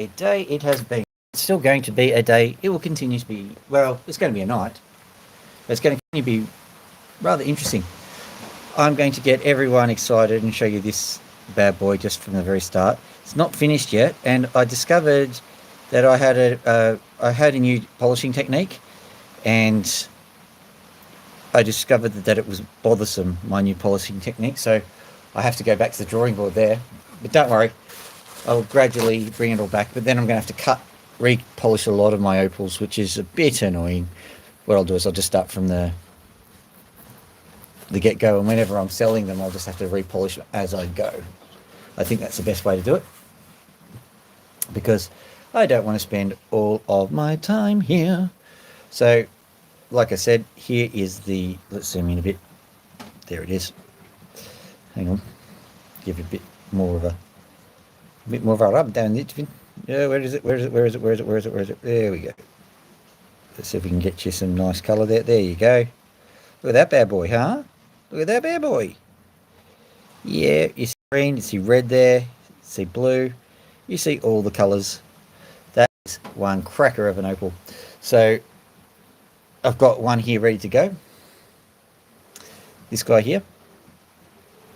A day it has been. It's still going to be a day. It will continue to be, well, it's going to be a night. But it's going to continue to be rather interesting. I'm going to get everyone excited and show you this bad boy just from the very start. It's not finished yet, and I discovered that I had a new polishing technique, and I discovered that it was bothersome, my new polishing technique, so I have to go back to the drawing board there. But don't worry, I'll gradually bring it all back, but then I'm going to have to re-polish a lot of my opals, which is a bit annoying. What I'll do is I'll just start from the get-go, and whenever I'm selling them, I'll just have to re-polish as I go. I think that's the best way to do it, because I don't want to spend all of my time here. So, like I said, here is the, let's zoom in a bit. There it is. Hang on. Give it a bit more of a rub down it. Yeah, where is it? Where is it? Where is it? Where is it? Where is it? Where is it? There we go. Let's see if we can get you some nice colour there. There you go. Look at that bad boy, huh? Look at that bad boy. Yeah, you see green, you see red there, you see blue, you see all the colours. That is one cracker of an opal. So I've got one here ready to go. This guy here,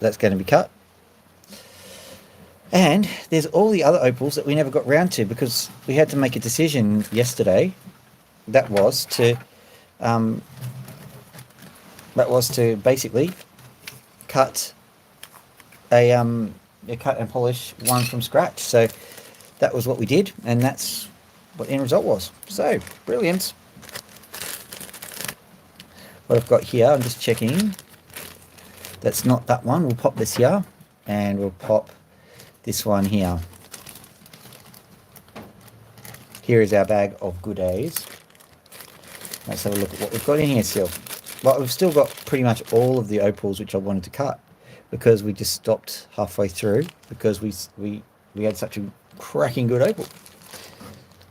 that's going to be cut. And there's all the other opals that we never got round to, because we had to make a decision yesterday. That was to basically cut cut and polish one from scratch. So that was what we did, and that's what the end result was. So brilliant. What I've got here, I'm just checking. That's not that one. We'll pop this here, and we'll pop this one here. Here is our bag of goodies. Let's have a look at what we've got in here still. Well, we've still got pretty much all of the opals which I wanted to cut, because we just stopped halfway through because we had such a cracking good opal.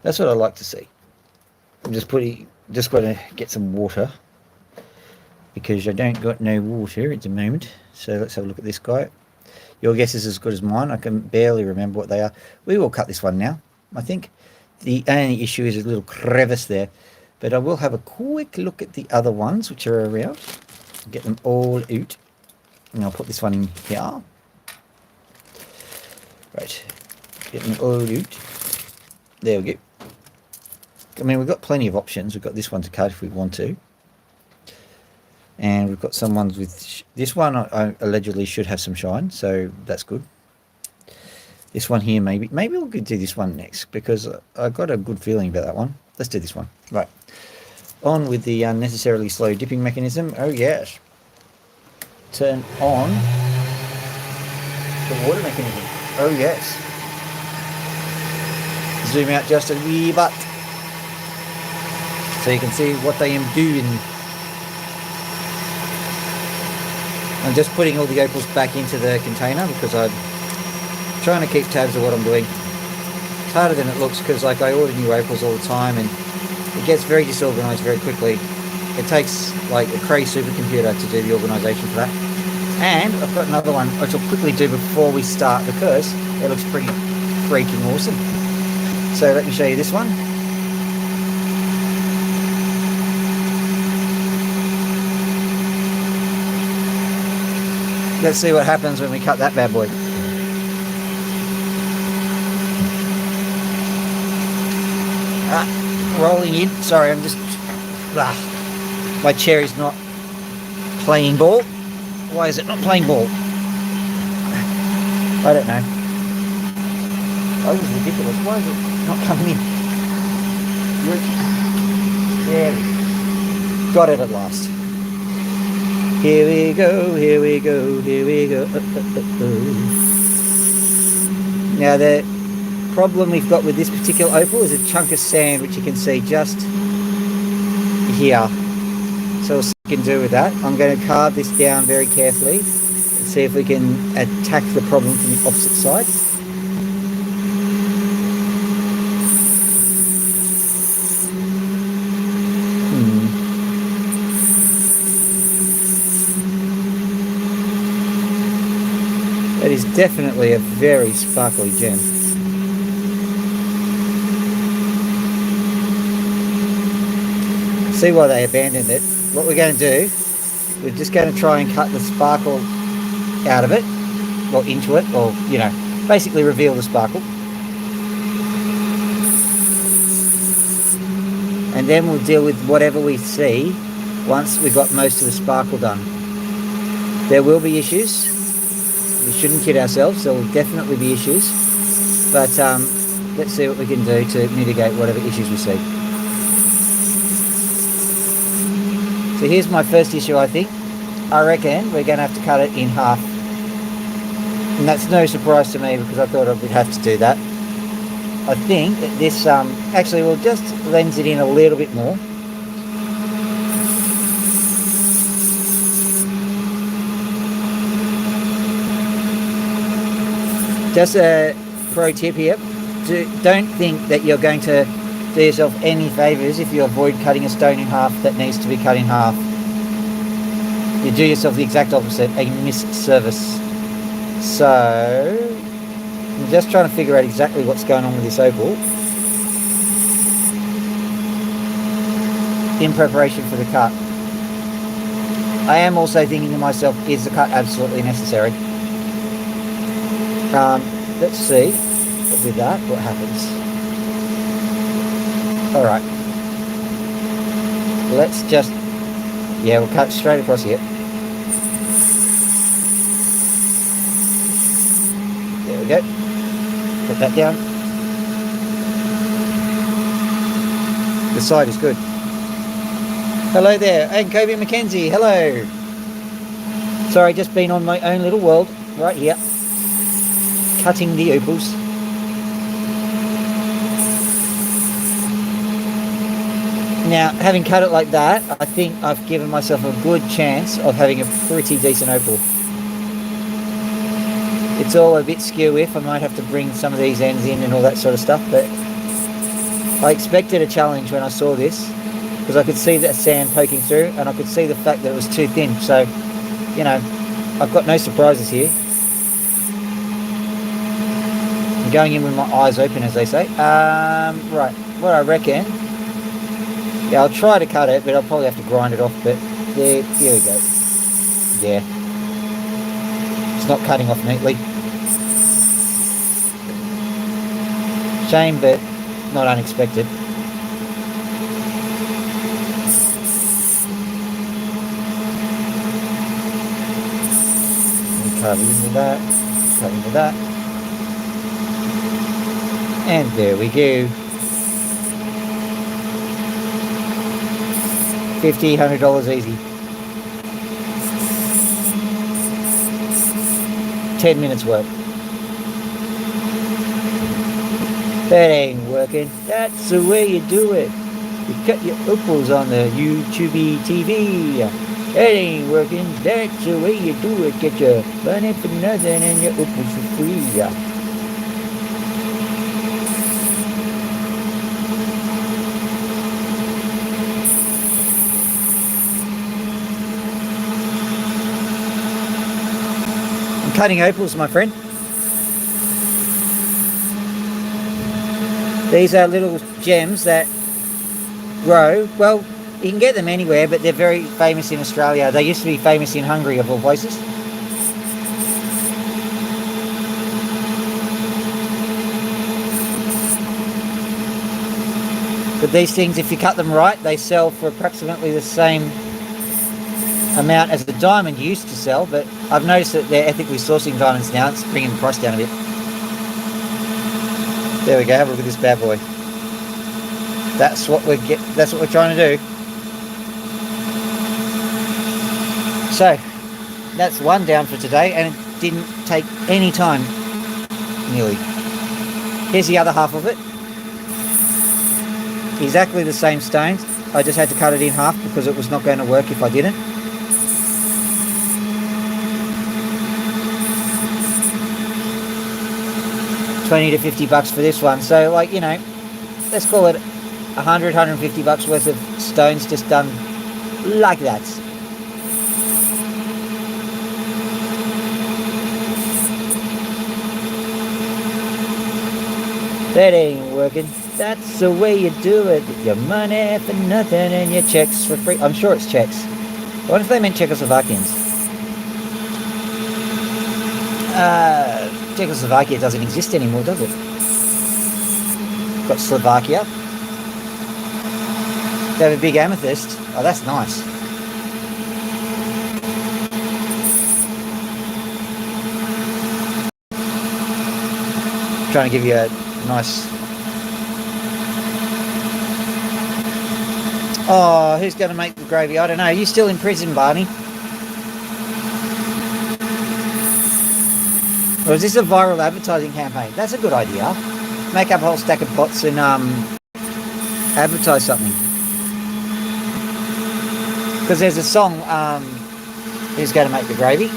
That's what I like to see. I'm just going to get some water, because I don't got no water at the moment. So let's have a look at this guy. Your guess is as good as mine. I can barely remember what they are. We will cut this one now, I think. The only issue is a little crevice there. But I will have a quick look at the other ones which are around. Get them all out. And I'll put this one in here. Right. Get them all out. There we go. I mean, we've got plenty of options. We've got this one to cut if we want to. And we've got some ones with... This one I allegedly should have some shine, so that's good. This one here, maybe we'll do this one next, because I got a good feeling about that one. Let's do this one. Right. On with the unnecessarily slow dipping mechanism. Oh, yes. Turn on the water mechanism. Oh, yes. Zoom out just a wee bit, so you can see what I am doing. I'm just putting all the opals back into the container, because I'm trying to keep tabs of what I'm doing. It's harder than it looks, because like I order new opals all the time, and it gets very disorganized very quickly. It takes like a crazy supercomputer to do the organization for that. And I've got another one which I'll quickly do before we start, because it looks pretty freaking awesome. So let me show you this one. Let's see what happens when we cut that bad boy. Rolling in. Sorry, I'm just... my chair is not playing ball. Why is it not playing ball? I don't know. Oh, this is ridiculous. Why is it not coming in? There we go. Got it at last. Here we go, here we go, here we go. Now the problem we've got with this particular opal is a chunk of sand, which you can see just here. So what we can do with that, I'm going to carve this down very carefully and see if we can attack the problem from the opposite side. That is definitely a very sparkly gem. see why they abandoned it. What we're going to do, we're just going to try and cut the sparkle out of it, or into it, or, you know, basically reveal the sparkle. And then we'll deal with whatever we see once we've got most of the sparkle done. There will be issues. We shouldn't kid ourselves. There will definitely be issues. But let's see what we can do to mitigate whatever issues we see. So here's my first issue, I think. I reckon we're going to have to cut it in half. And that's no surprise to me because I thought I would have to do that. I think that this actually will just lens it in a little bit more. Just a pro tip here, don't think that you're going to do yourself any favours if you avoid cutting a stone in half that needs to be cut in half. You do yourself the exact opposite, a missed service. So, I'm just trying to figure out exactly what's going on with this opal in preparation for the cut. I am also thinking to myself, is the cut absolutely necessary? Let's see with that what happens. Alright, let's just, yeah, we'll cut straight across here. There we go. Put that down. The side is good. Hello there, and Kobe McKenzie, hello. Sorry, just been on my own little world right here, cutting the opals. Now, having cut it like that, I think I've given myself a good chance of having a pretty decent opal. It's all a bit skew-if. I might have to bring some of these ends in and all that sort of stuff, but I expected a challenge when I saw this, because I could see the sand poking through, and I could see the fact that it was too thin. So, you know, I've got no surprises here. I'm going in with my eyes open, as they say. Right, what I reckon, yeah, I'll try to cut it, but I'll probably have to grind it off, but there, here we go. Yeah. It's not cutting off neatly. Shame, but not unexpected. Cut into that, cut into that. And there we go. $50, $100 easy. 10 minutes work. That ain't working. That's the way you do it. You cut your opals on the YouTube TV. That ain't working. That's the way you do it. Get your money for nothing and your opals for free. Cutting opals, my friend. These are little gems that grow. Well, you can get them anywhere, but they're very famous in Australia. They used to be famous in Hungary, of all places. But these things, if you cut them right, they sell for approximately the same amount as the diamond used to sell, but I've noticed that they're ethically sourcing diamonds now. It's bringing the price down a bit. There we go. Have a look at this bad boy. That's what we're trying to do. So that's one down for today, and it didn't take any time, nearly. Here's the other half of it. Exactly the same stones. I just had to cut it in half because it was not going to work if I didn't. $20 to $50 for this one. So, like, you know, let's call it $100, $150 worth of stones just done like that. That ain't working. That's the way you do it. Your money for nothing and your checks for free. I'm sure it's Czechs. I wonder if they meant Czechoslovakians. Czechoslovakia doesn't exist anymore, does it? Got Slovakia. They have a big amethyst. Oh, that's nice. Trying to give you a nice... Oh, who's going to make the gravy? I don't know. Are you still in prison, Barney? Or is this a viral advertising campaign? That's a good idea. Make up a whole stack of pots and advertise something. Because there's a song, Who's Going to Make the Gravy?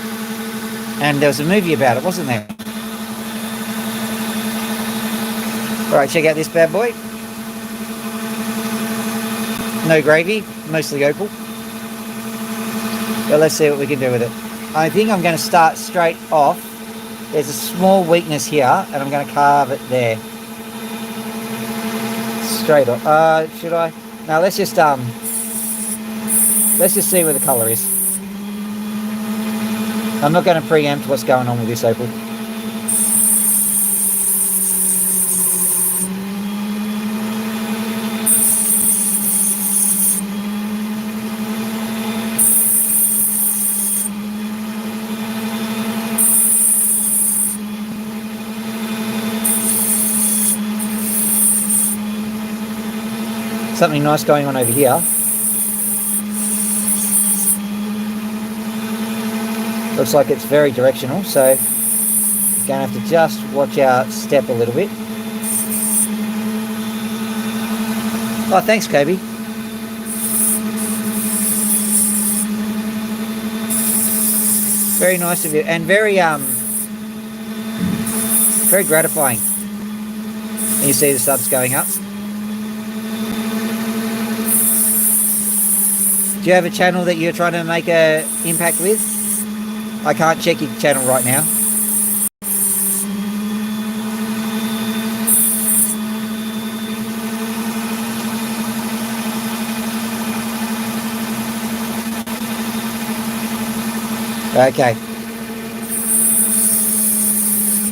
And there was a movie about it, wasn't there? Alright, check out this bad boy. No gravy, mostly opal. But let's see what we can do with it. I think I'm going to start straight off. There's a small weakness here, and I'm going to carve it there. Straight off. Should I? No, let's just see where the colour is. I'm not going to preempt what's going on with this opal. Something nice going on over here. Looks like it's very directional, so you're going to have to just watch our step a little bit. Oh, thanks, Kobe. Very nice of you, and very gratifying. And you see the subs going up. Do you have a channel that you're trying to make an impact with? I can't check your channel right now. Okay.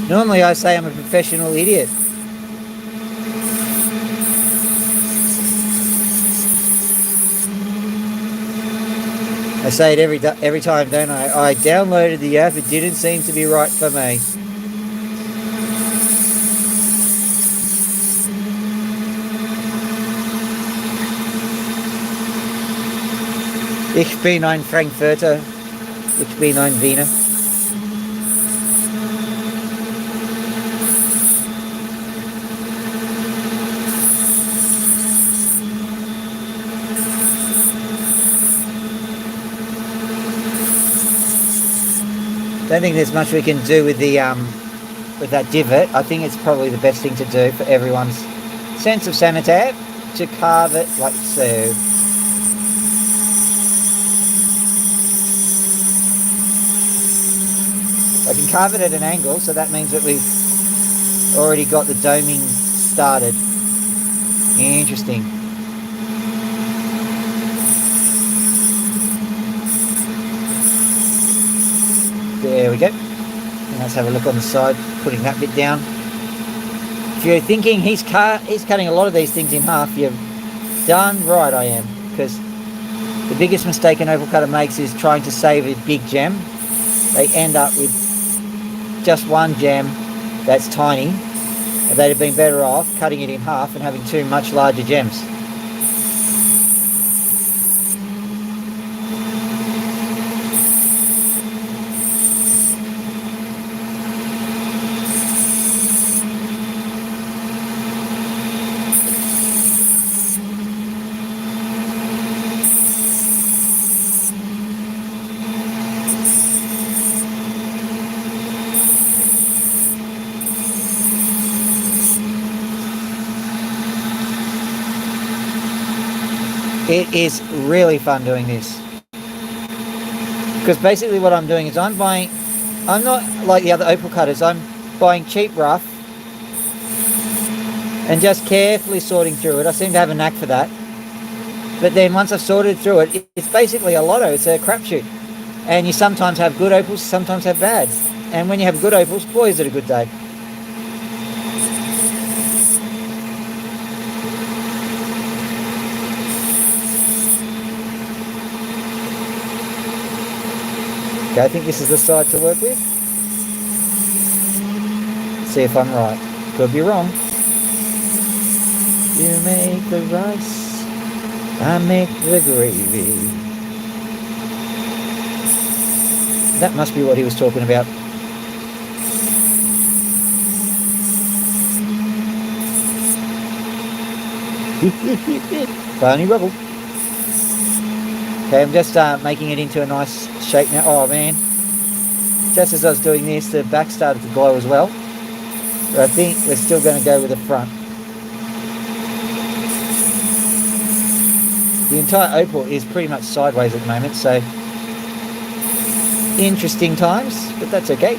Normally I say I'm a professional idiot. I say it every time, don't I? I downloaded the app, it didn't seem to be right for me. Ich bin ein Frankfurter. Ich bin ein Wiener. Don't think there's much we can do with the with that divot. I think it's probably the best thing to do for everyone's sense of sanity to carve it like so. I can carve it at an angle, so that means that we've already got the doming started. Interesting. There we go. And let's have a look on the side, putting that bit down. If you're thinking he's cutting a lot of these things in half, you're done right, I am. Because the biggest mistake an opal cutter makes is trying to save a big gem. They end up with just one gem that's tiny, and they'd have been better off cutting it in half and having two much larger gems. It is really fun doing this, because basically what I'm doing is I'm not like the other opal cutters, I'm buying cheap rough and just carefully sorting through it. I seem to have a knack for that. But then once I've sorted through it, it's basically a lotto. It's a crapshoot. And you sometimes have good opals, sometimes have bad. And when you have good opals, boy, is it a good day. Okay, I think this is the side to work with. See if I'm right. Could be wrong. You make the rice, I make the gravy. That must be what he was talking about. Funny rubble. Okay, I'm just making it into a nice shape now. Oh man, just as I was doing this, the back started to glow as well. But I think we're still going to go with the front. The entire opal is pretty much sideways at the moment, so interesting times, but that's okay.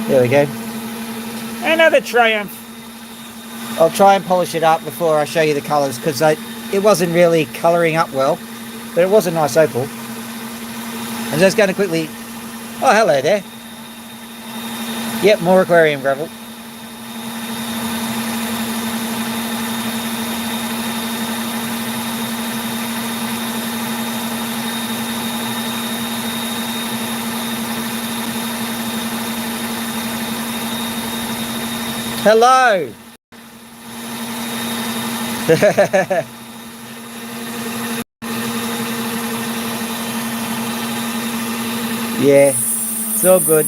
There we go. Another triumph. I'll try and polish it up before I show you the colours, because it wasn't really colouring up well, but it was a nice opal. I'm just going to quickly... Oh, hello there. Yep, more aquarium gravel. Hello. Yeah, it's all good.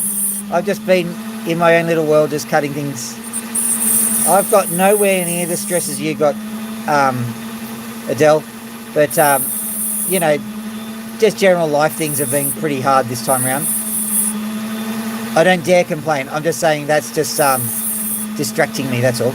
I've just been in my own little world, just cutting things. I've got nowhere near the stresses you got, Adele. But, you know, just general life things have been pretty hard this time around. I don't dare complain. I'm just saying that's just distracting me, that's all.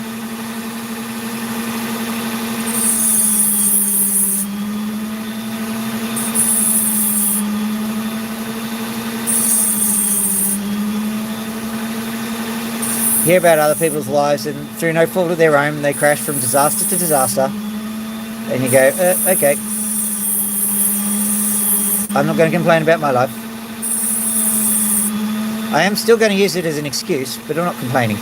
Hear about other people's lives, and through no fault of their own, they crash from disaster to disaster. And you go, okay. I'm not going to complain about my life. I am still going to use it as an excuse, but I'm not complaining.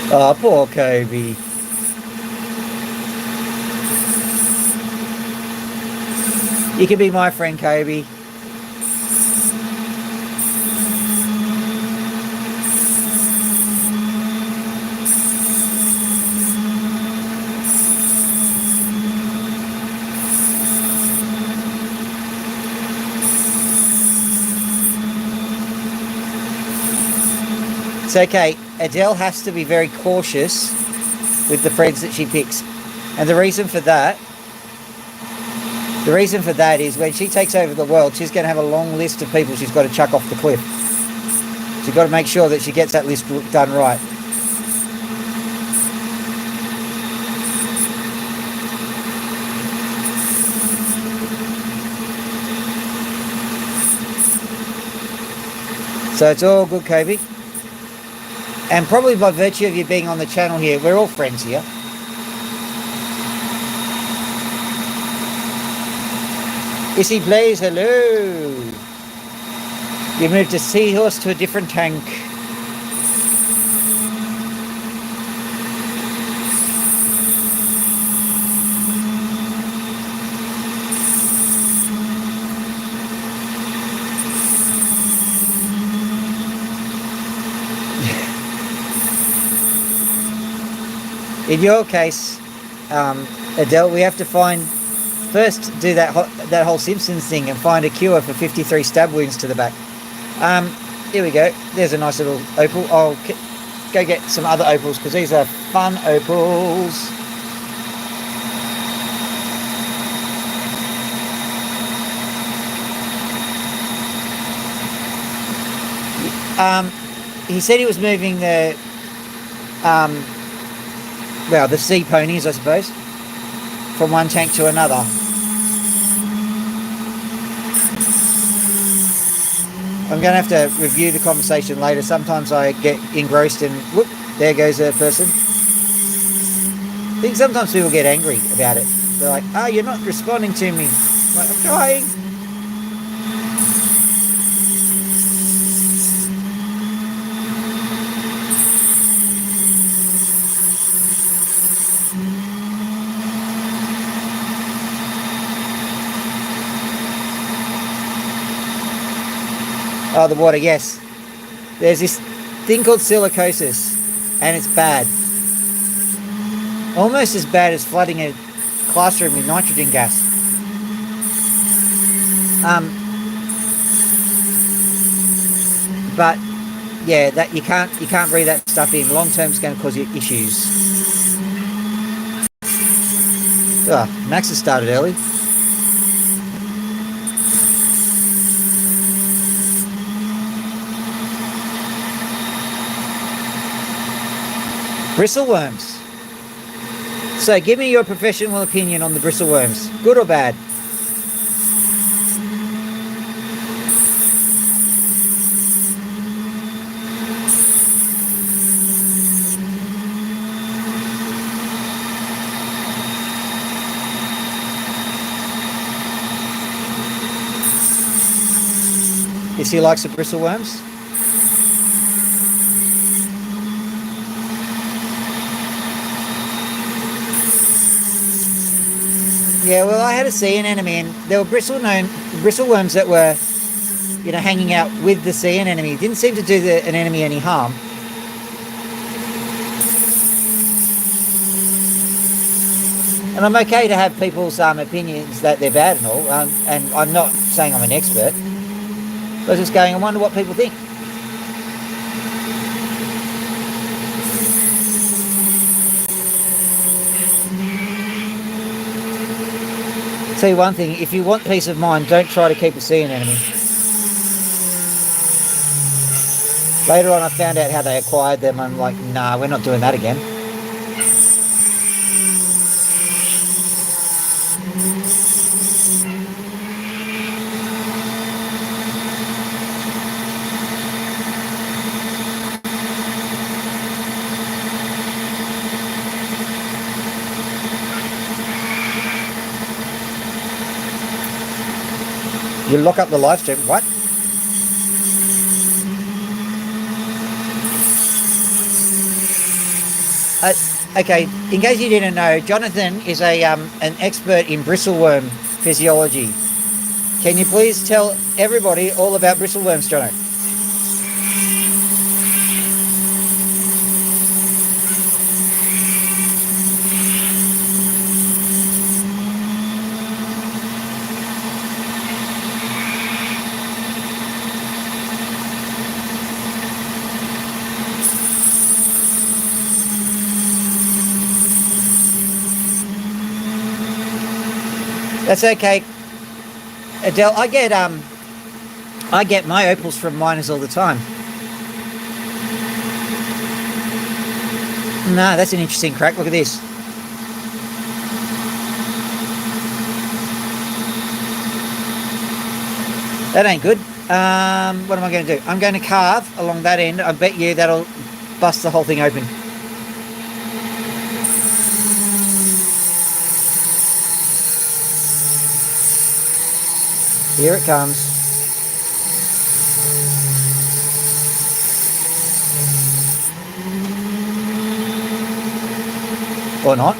Oh, poor Kobe. You can be my friend, Kobe. It's okay. Adele has to be very cautious with the threads that she picks. And the reason for that is when she takes over the world, she's going to have a long list of people she's got to chuck off the cliff. She's got to make sure that she gets that list done right. So it's all good, Kobe. And probably by virtue of you being on the channel here, we're all friends here. Issy Blaze, hello. You moved a seahorse to a different tank. In your case, Adele, we have to first do that whole Simpsons thing and find a cure for 53 stab wounds to the back. Here we go. There's a nice little opal. I'll go get some other opals because these are fun opals. He said he was moving the sea ponies, I suppose, from one tank to another. I'm going to have to review the conversation later. Sometimes I get engrossed and whoop, there goes a person. I think sometimes people get angry about it. They're like, oh, you're not responding to me. I'm like, I'm trying. Oh, the water, yes. There's this thing called silicosis, and it's bad. Almost as bad as flooding a classroom with nitrogen gas. But yeah, that you can't breathe that stuff in. Long term, it's going to cause you issues. Max has started early. Bristleworms. So give me your professional opinion on the bristleworms. Good or bad? Is he likes the bristleworms? Yeah, well, I had a sea anemone, and there were bristleworms that were, hanging out with the sea anemone. It didn't seem to do an anemone any harm. And I'm okay to have people's opinions that they're bad and all, and I'm not saying I'm an expert. I was just going, I wonder what people think. Tell you one thing, if you want peace of mind, don't try to keep a sea anemone. Later on I found out how they acquired them. I'm like, nah, we're not doing that again. You lock up the live stream. What? Okay, in case you didn't know, Jonathan is an expert in bristleworm physiology. Can you please tell everybody all about bristleworms, Jono? That's okay, Adele. I get my opals from miners all the time. No, that's an interesting crack. Look at this. That ain't good. What am I going to do? I'm going to carve along that end. I bet you that'll bust the whole thing open. Here it comes. Or not.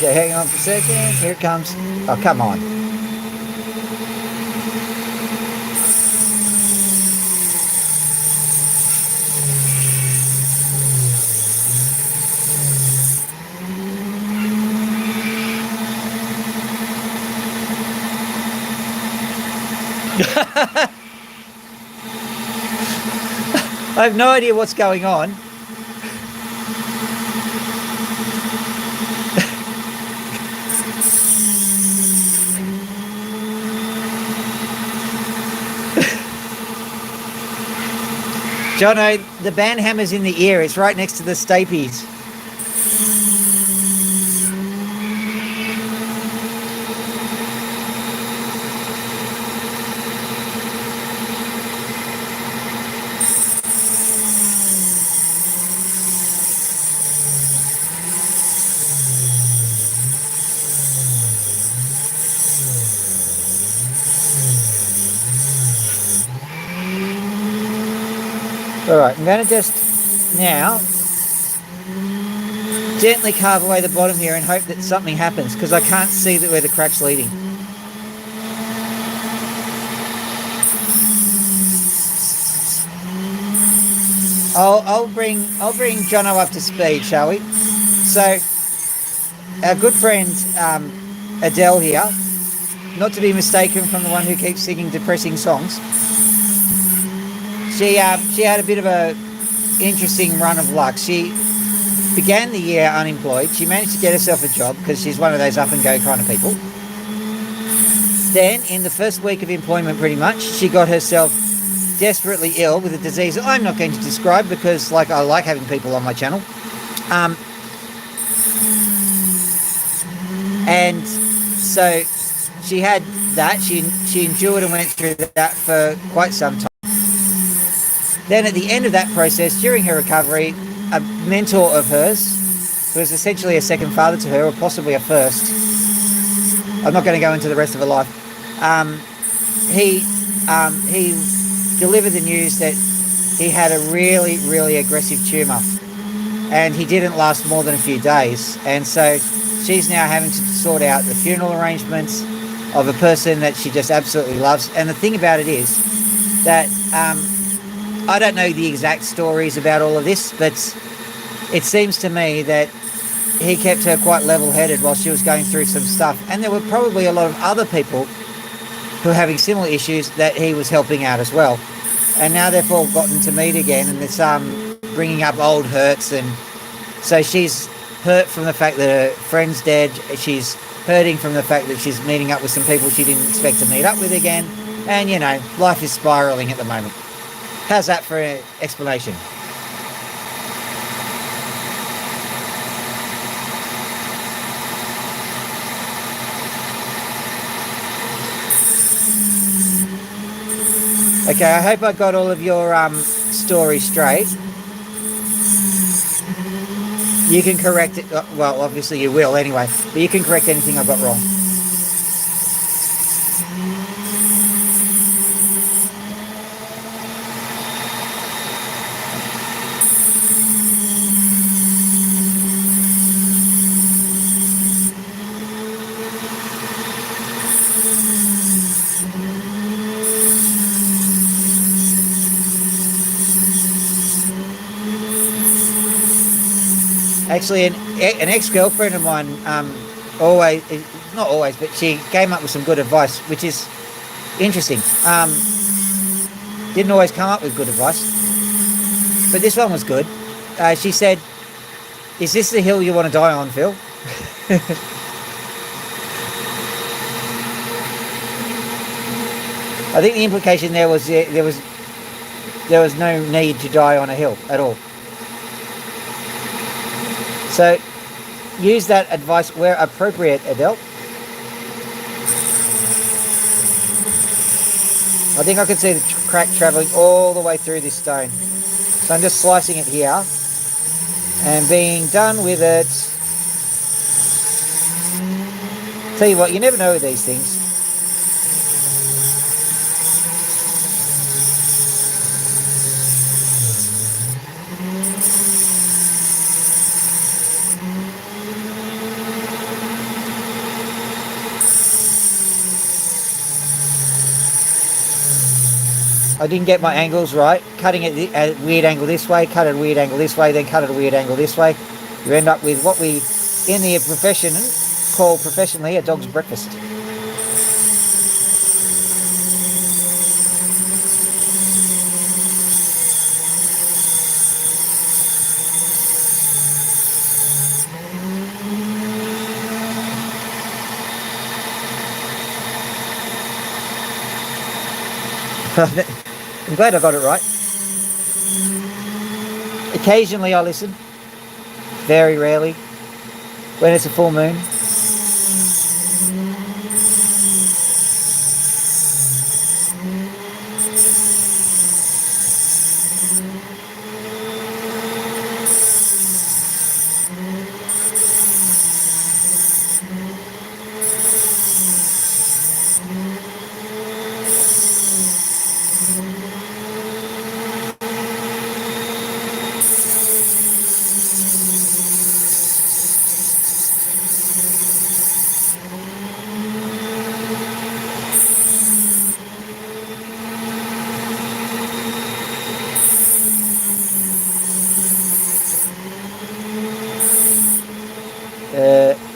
Okay, hang on for a second. Here it comes. Oh, come on. I have no idea what's going on. Jono, the band hammer's in the ear. It's right next to the stapies. Alright, I'm going to just now gently carve away the bottom here and hope that something happens, because I can't see where the crack's leading. I'll bring Jono up to speed, shall we? So our good friend Adele here, not to be mistaken from the one who keeps singing depressing songs, she had a bit of a interesting run of luck. She began the year unemployed. She managed to get herself a job because she's one of those up and go kind of people. Then in the first week of employment, pretty much, she got herself desperately ill with a disease I'm not going to describe because I like having people on my channel. And so she had that. She endured and went through that for quite some time. Then at the end of that process, during her recovery, a mentor of hers, who was essentially a second father to her, or possibly a first, I'm not going to go into the rest of her life, he delivered the news that he had a really, really aggressive tumour, and he didn't last more than a few days. And so she's now having to sort out the funeral arrangements of a person that she just absolutely loves. And the thing about it is that I don't know the exact stories about all of this, but it seems to me that he kept her quite level-headed while she was going through some stuff. And there were probably a lot of other people who are having similar issues that he was helping out as well. And now they've all gotten to meet again, and it's bringing up old hurts. And so she's hurt from the fact that her friend's dead. She's hurting from the fact that she's meeting up with some people she didn't expect to meet up with again. And, you know, life is spiralling at the moment. How's that for an explanation? Okay, I hope I got all of your stories straight. You can correct it. Well, obviously you will anyway, but you can correct anything I got wrong. Actually, an ex-girlfriend of mine always, not always, but she came up with some good advice, which is interesting. Didn't always come up with good advice, but this one was good. She said, "Is this the hill you want to die on, Phil?" I think the implication there was there was no need to die on a hill at all. So use that advice where appropriate, Adele. I think I can see the crack travelling all the way through this stone. So I'm just slicing it here and being done with it. Tell you what, you never know with these things. I didn't get my angles right. Cutting it at a weird angle this way, cut at a weird angle this way, then cut at a weird angle this way. You end up with what we, in the profession, call professionally a dog's breakfast. I'm glad I got it right. Occasionally I listen. Very rarely. When it's a full moon.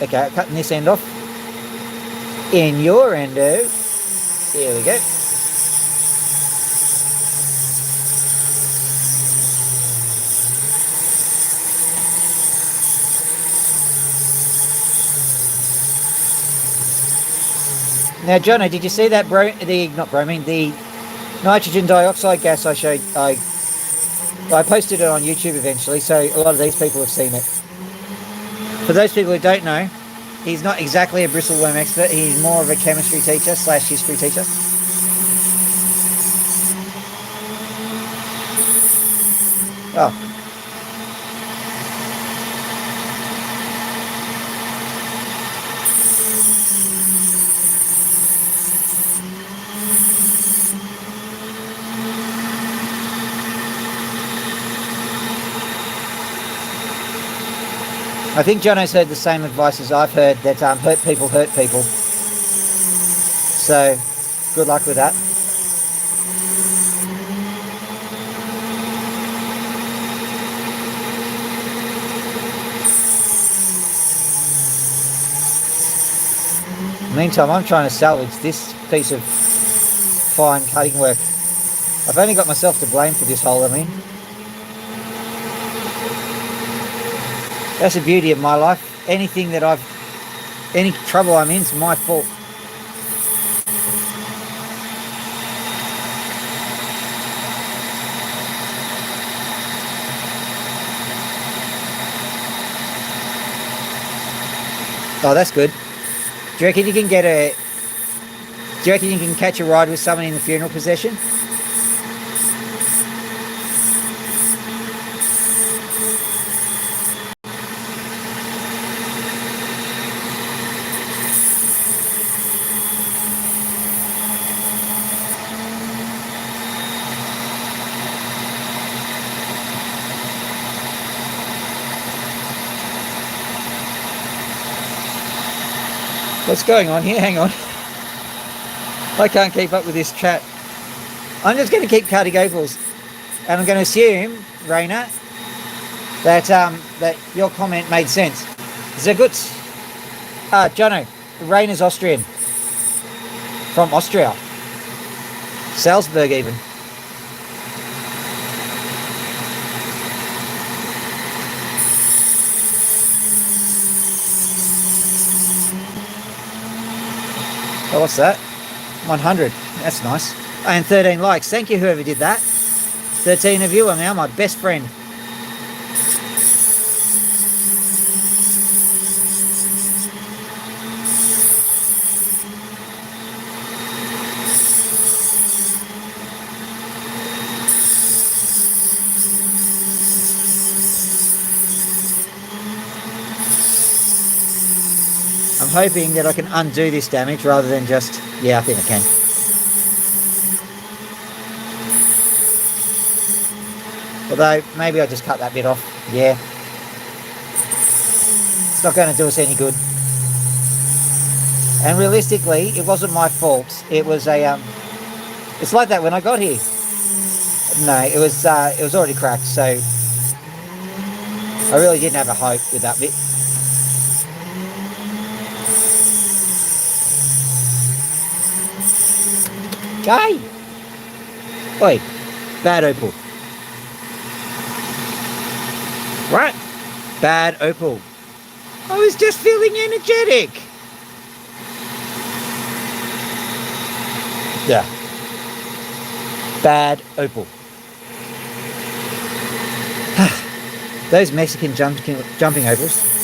Okay, cutting this end off. In your endo. Here we go. Now, Jono, did you see that the nitrogen dioxide gas I showed? I posted it on YouTube eventually, so a lot of these people have seen it. For those people who don't know, he's not exactly a bristleworm expert. He's more of a chemistry teacher / history teacher. Oh. I think Jono's heard the same advice as I've heard, that hurt people hurt people. So, good luck with that. Meantime, I'm trying to salvage this piece of fine cutting work. I've only got myself to blame for this hole I'm in. That's the beauty of my life. Any trouble I'm in is my fault. Oh, that's good. Do you reckon you can catch a ride with someone in the funeral procession? What's going on here? Hang on. I can't keep up with this chat. I'm just going to keep cutting opals. And I'm going to assume, Raina, that your comment made sense. Sehr gut. Jono, Raina's Austrian. From Austria. Salzburg even. Oh, what's that? 100. That's nice. And 13 likes. Thank you, whoever did that. 13 of you are now my best friend. I'm hoping that I can undo this damage rather than just... Yeah, I think I can. Although, maybe I'll just cut that bit off. Yeah. It's not going to do us any good. And realistically, it wasn't my fault. It was a... It's like that when I got here. No, it was already cracked, so I really didn't have a hope with that bit. Guy! Oi, bad opal. What? Bad opal. I was just feeling energetic. Yeah. Bad opal. Those Mexican jumping opals.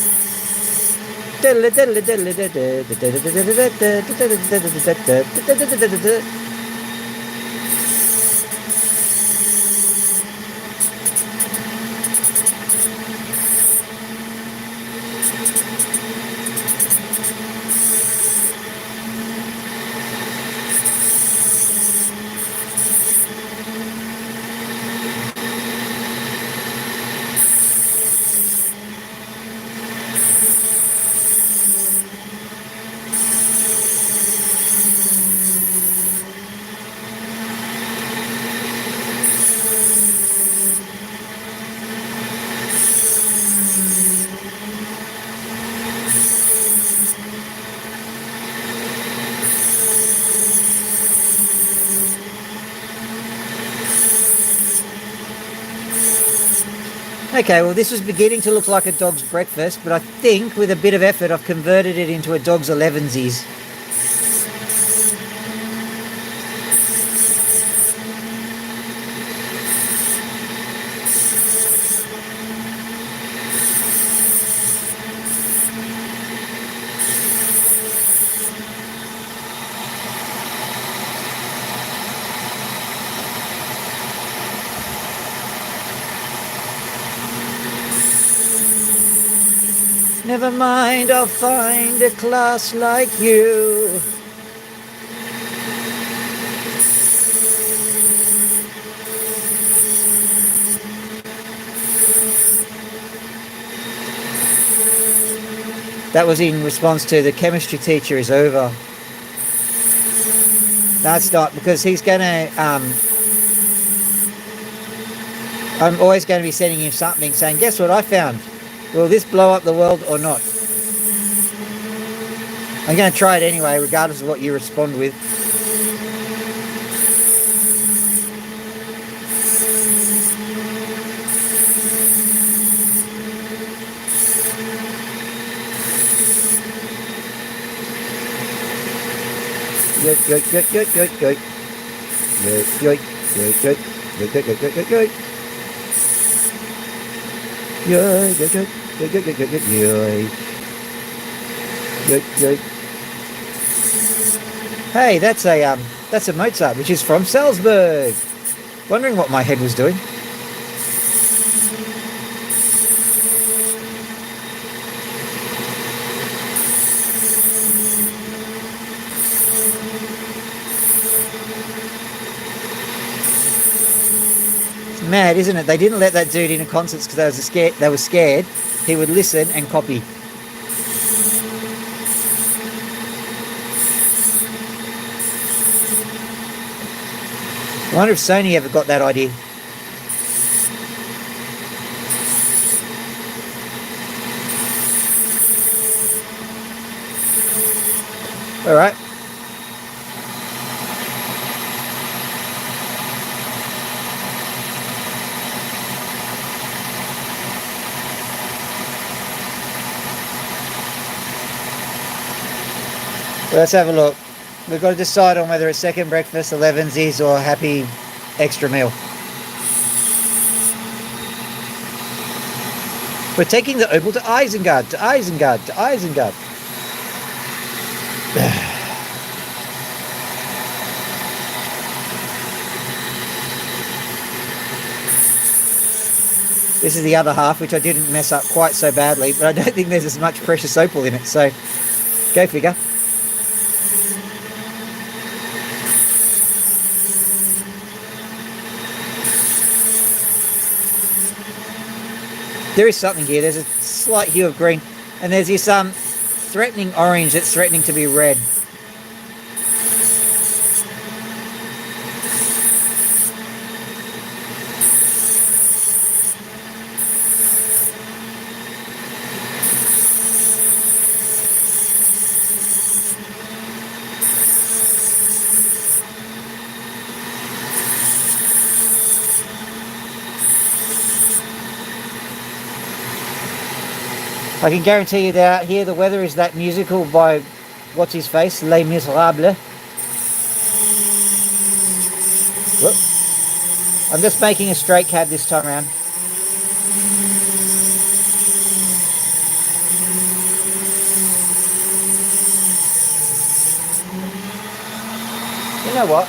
Okay, well, this was beginning to look like a dog's breakfast, but I think with a bit of effort, I've converted it into a dog's 11sies. Never mind, I'll find a class like you. That was in response to the chemistry teacher is over. That's not, because he's going to... I'm always going to be sending him something saying, guess what I found? Will this blow up the world or not? I'm going to try it anyway, regardless of what you respond with. Yoik, yoik, yoik, yoik, yoik, yoik. Yoik, yoik, yoik, yoik, yoik, yoik, yoik, yoik, yoik, yoik. Yoik, yoik, yoik, yoik, yoik, yoik, yoik, yoik. Yoik, yoik. Hey, that's a Mozart, which is from Salzburg. Wondering what my head was doing. It's mad, isn't it? They didn't let that dude into concerts because they were scared he would listen and copy. I wonder if Sony ever got that idea. All right. Let's have a look. We've got to decide on whether it's second breakfast, 11sies, or a happy extra meal. We're taking the opal to Isengard, to Isengard, to Isengard. This is the other half, which I didn't mess up quite so badly, but I don't think there's as much precious opal in it, so go figure. There is something here. There's a slight hue of green, and there's this threatening orange that's threatening to be red. I can guarantee you that out here the weather is that musical by what's his face, Les Miserables. Whoop. I'm just making a straight cab this time around. You know what?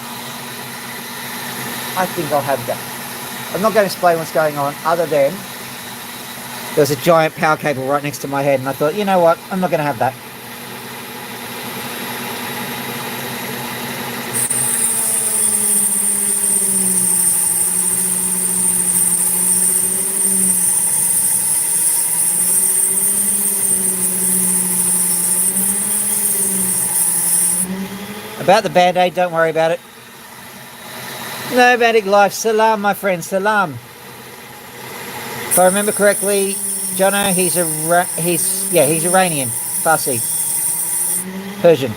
I think I'll have that. I'm not going to explain what's going on other than there's a giant power cable right next to my head and I thought, you know what? I'm not going to have that. About the Band-Aid, don't worry about it. Nomadic life, salam, my friend, salam. If I remember correctly, Jono, he's Iranian, Farsi, Persian.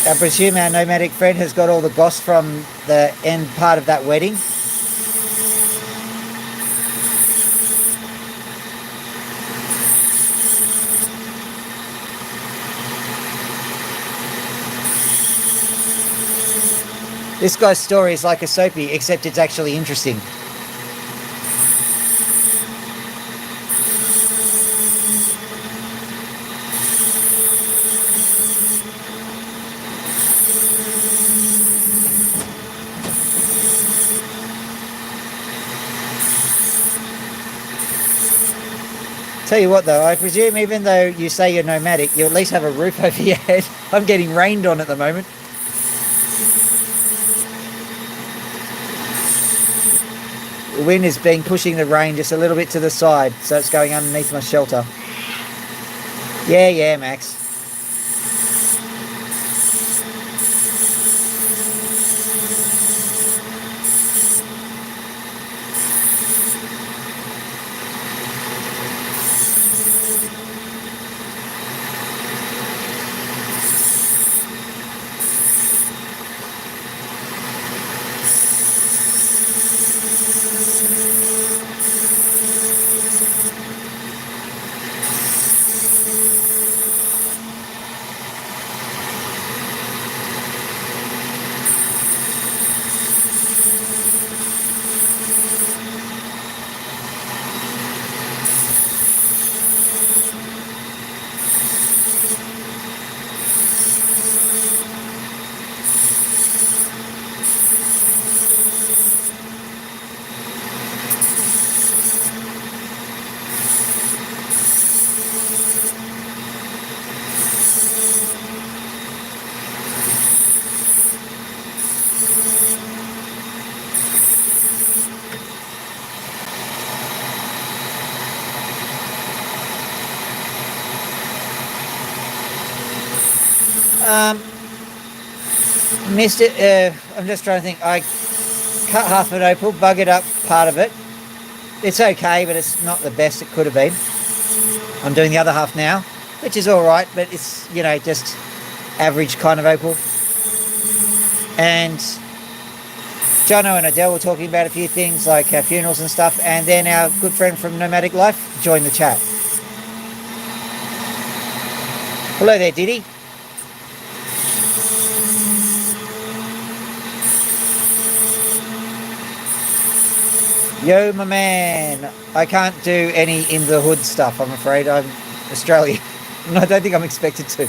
I presume our nomadic friend has got all the goss from the end part of that wedding. This guy's story is like a soapy, except it's actually interesting. Tell you what though, I presume even though you say you're nomadic, you at least have a roof over your head. I'm getting rained on at the moment. The wind is pushing the rain just a little bit to the side, so it's going underneath my shelter. Yeah, Max. Missed it. I'm just trying to think. I cut half an opal, buggered up part of it. It's okay, but it's not the best it could have been. I'm doing the other half now, which is all right, but it's, you know, just average kind of opal. And Jono and Adele were talking about a few things like funerals and stuff, and then our good friend from Nomadic Life joined the chat. Hello there, Diddy. Yo, my man. I can't do any in the hood stuff, I'm afraid. I'm Australian. And I don't think I'm expected to.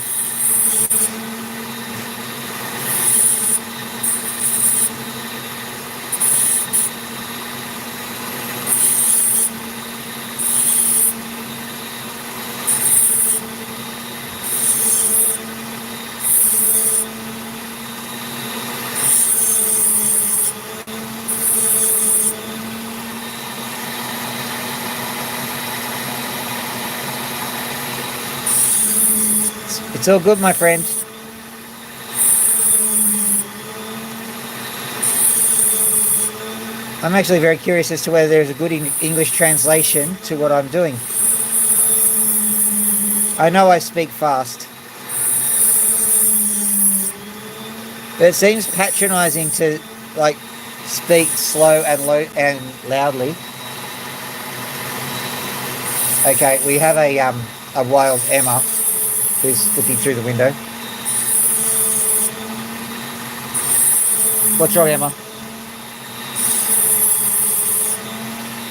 It's all good, my friend. I'm actually very curious as to whether there's a good English translation to what I'm doing. I know I speak fast, but it seems patronizing to like speak slow and low and loudly. Okay, we have a wild Emma who's looking through the window. What's wrong, Emma?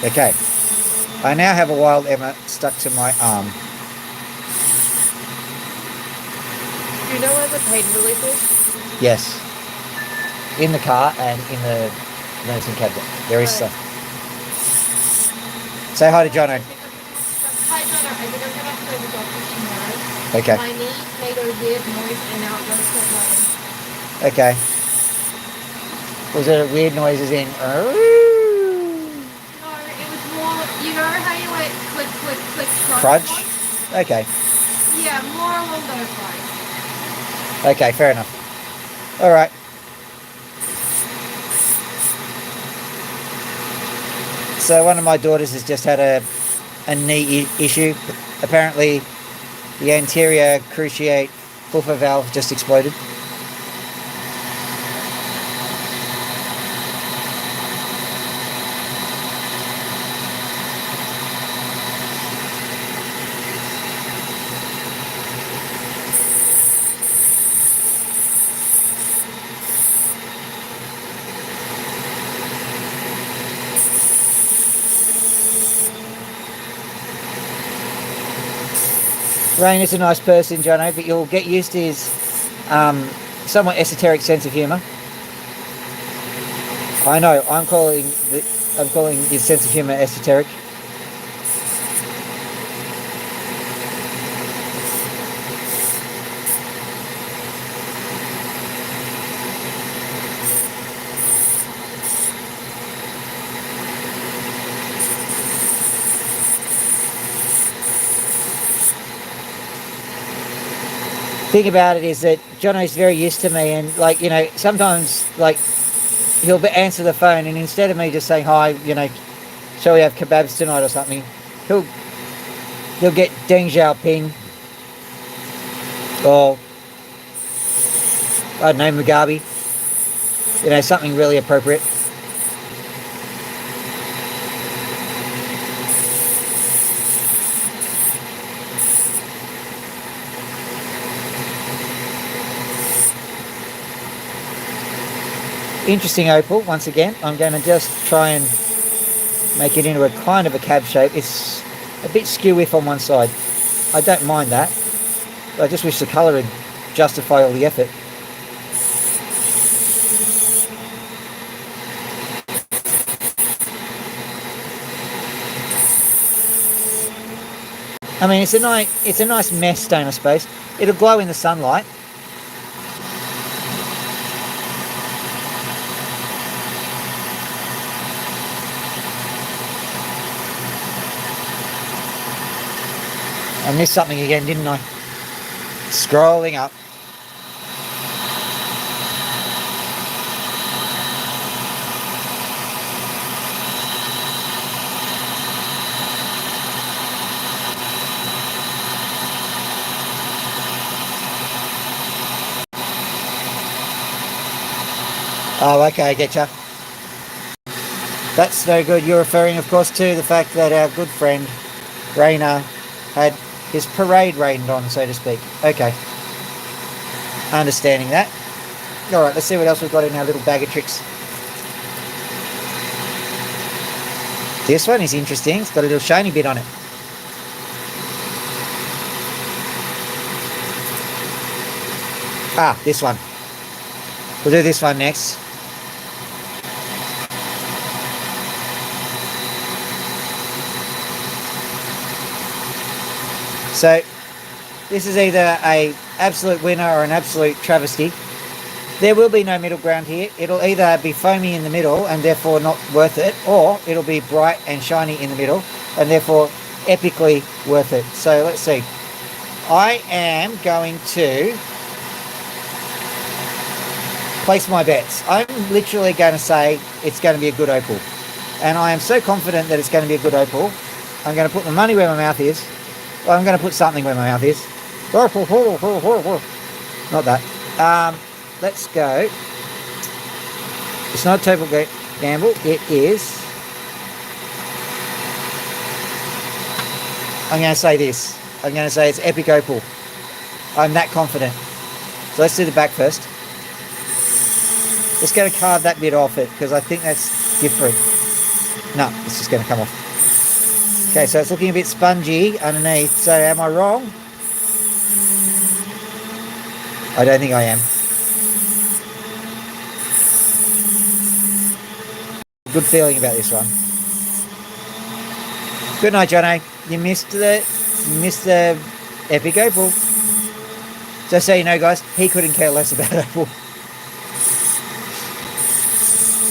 Okay. I now have a wild Emma stuck to my arm. Do you know where the pain relief is? Yes. In the car and in the medicine cabinet. There is stuff. Say hi to Jono. Hi, Jono. I think I'm gonna have to go to the doctor tomorrow. Okay. My knee made a weird noise and now it won't stop running. Okay. Was it weird noises in? No, it was more. You know how you went click, click, click, crunch? Crunch? Okay. Yeah, more along those lines. Okay, fair enough. All right. So one of my daughters has just had a knee issue. Apparently, the anterior cruciate buffer valve just exploded. Rain is a nice person, Jono, but you'll get used to his somewhat esoteric sense of humour. I know, I'm calling his sense of humour esoteric. Thing about it is that Jono's very used to me, and like, you know, sometimes like he'll answer the phone, and instead of me just saying hi, you know, shall we have kebabs tonight or something, he'll get Deng Xiaoping or I don't know, Mugabe, you know, something really appropriate. Interesting opal, once again. I'm going to just try and make it into a kind of a cab shape. It's a bit skew-if on one side. I don't mind that. I just wish the colour would justify all the effort. I mean, it's a nice mesh stone, I suppose. It'll glow in the sunlight. I missed something again, didn't I? Scrolling up. Oh, okay, I getcha. That's no good. You're referring, of course, to the fact that our good friend Rainer had his parade rained on, so to speak. Okay. Understanding that. All right, let's see what else we've got in our little bag of tricks. This one is interesting. It's got a little shiny bit on it. Ah, this one. We'll do this one next. So, this is either a absolute winner or an absolute travesty. There will be no middle ground here. It'll either be foamy in the middle and therefore not worth it, or it'll be bright and shiny in the middle and therefore epically worth it. So let's see. I am going to place my bets. I'm literally going to say it's going to be a good opal. And I am so confident that it's going to be a good opal. I'm going to put my money where my mouth is. Well, I'm going to put something where my mouth is. Not that. Let's go. It's not a total gamble. It is. I'm going to say this. I'm going to say it's epic opal. I'm that confident. So let's do the back first. Just going to carve that bit off it because I think that's different. No, it's just going to come off. Okay, so it's looking a bit spongy underneath. So am I wrong? I don't think I am. Good feeling about this one. Good night, Jono. You missed the epic opal. Just so you know, guys, he couldn't care less about opal.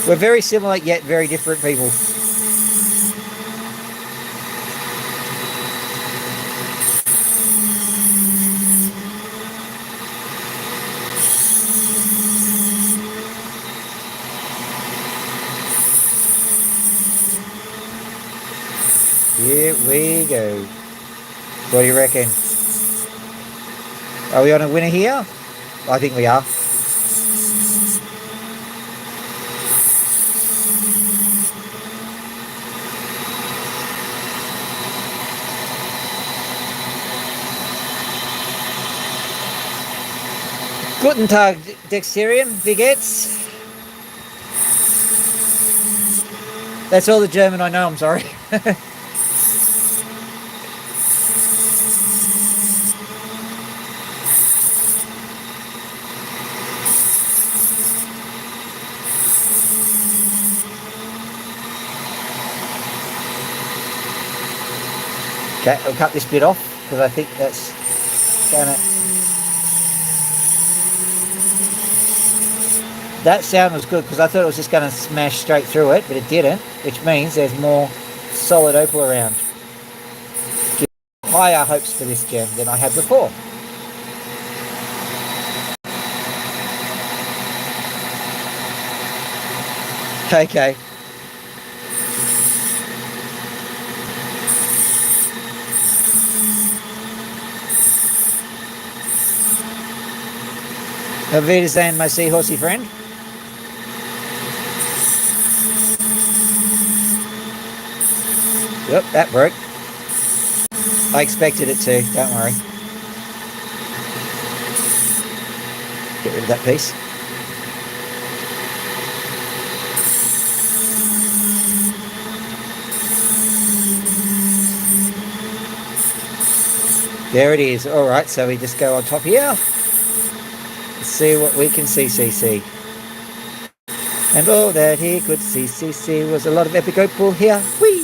We're very similar yet very different people. Here we go. What do you reckon? Are we on a winner here? I think we are. Guten Tag, Dexterium, Bigettes. That's all the German I know, I'm sorry. Okay, I'll cut this bit off because I think that's gonna. That sound was good because I thought it was just going to smash straight through it, but it didn't, which means there's more solid opal around. Give higher hopes for this gem than I had before. Okay. Auf Wiedersehen, my seahorsey friend. Yep, that broke. I expected it to, don't worry. Get rid of that piece. There it is. All right, so we just go on top here. Let's see what we can see. And all that he could see was a lot of epic opal here. Whee!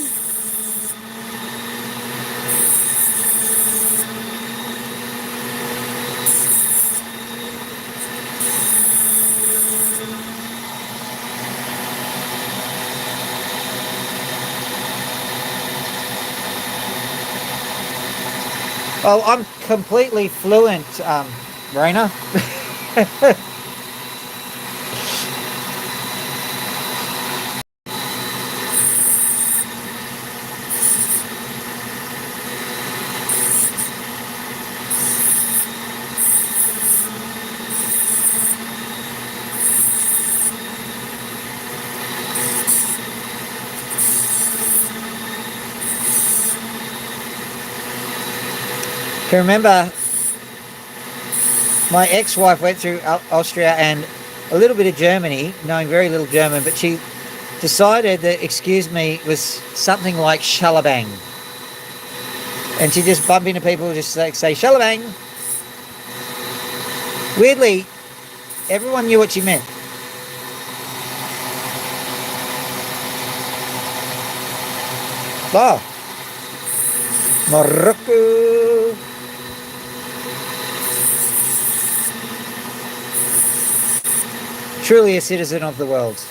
Oh, I'm completely fluent, Raina. can remember my ex-wife went through Austria and a little bit of Germany, knowing very little German, but she decided that excuse me was something like shalabang. And she just bumped into people and just say shalabang. Weirdly, everyone knew what she meant. Oh, Morocco. Truly a citizen of the world.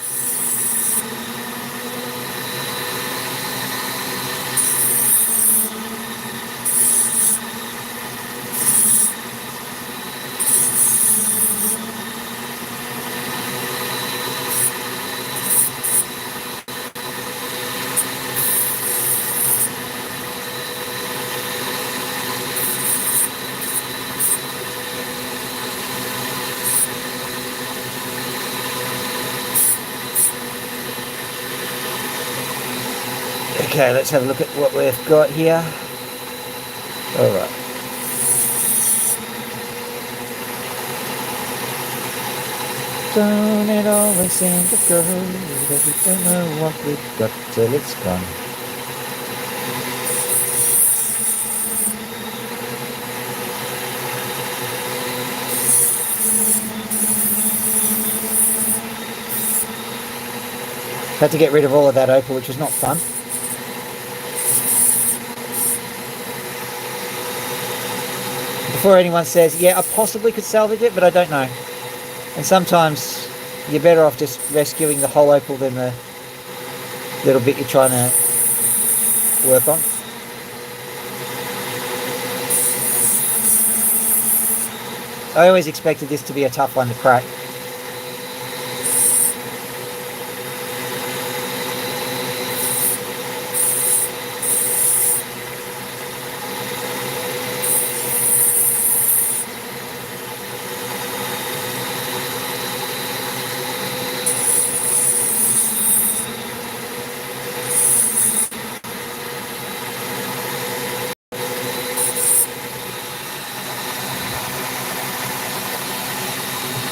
Okay, let's have a look at what we've got here. All right. Don't it always seem to go that we don't know what we've got till it's gone. Had to get rid of all of that opal, which was not fun. Before anyone says, yeah, I possibly could salvage it, but I don't know. And sometimes you're better off just rescuing the whole opal than the little bit you're trying to work on. I always expected this to be a tough one to crack.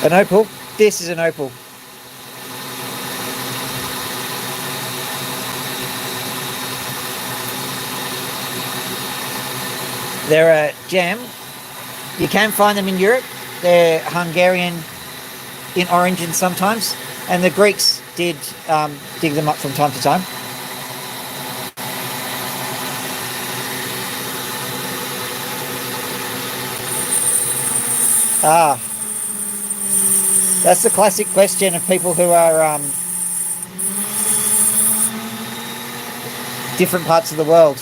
An opal? This is an opal. They're a gem. You can find them in Europe. They're Hungarian in origin sometimes. And the Greeks did dig them up from time to time. Ah. That's the classic question of people who are different parts of the world.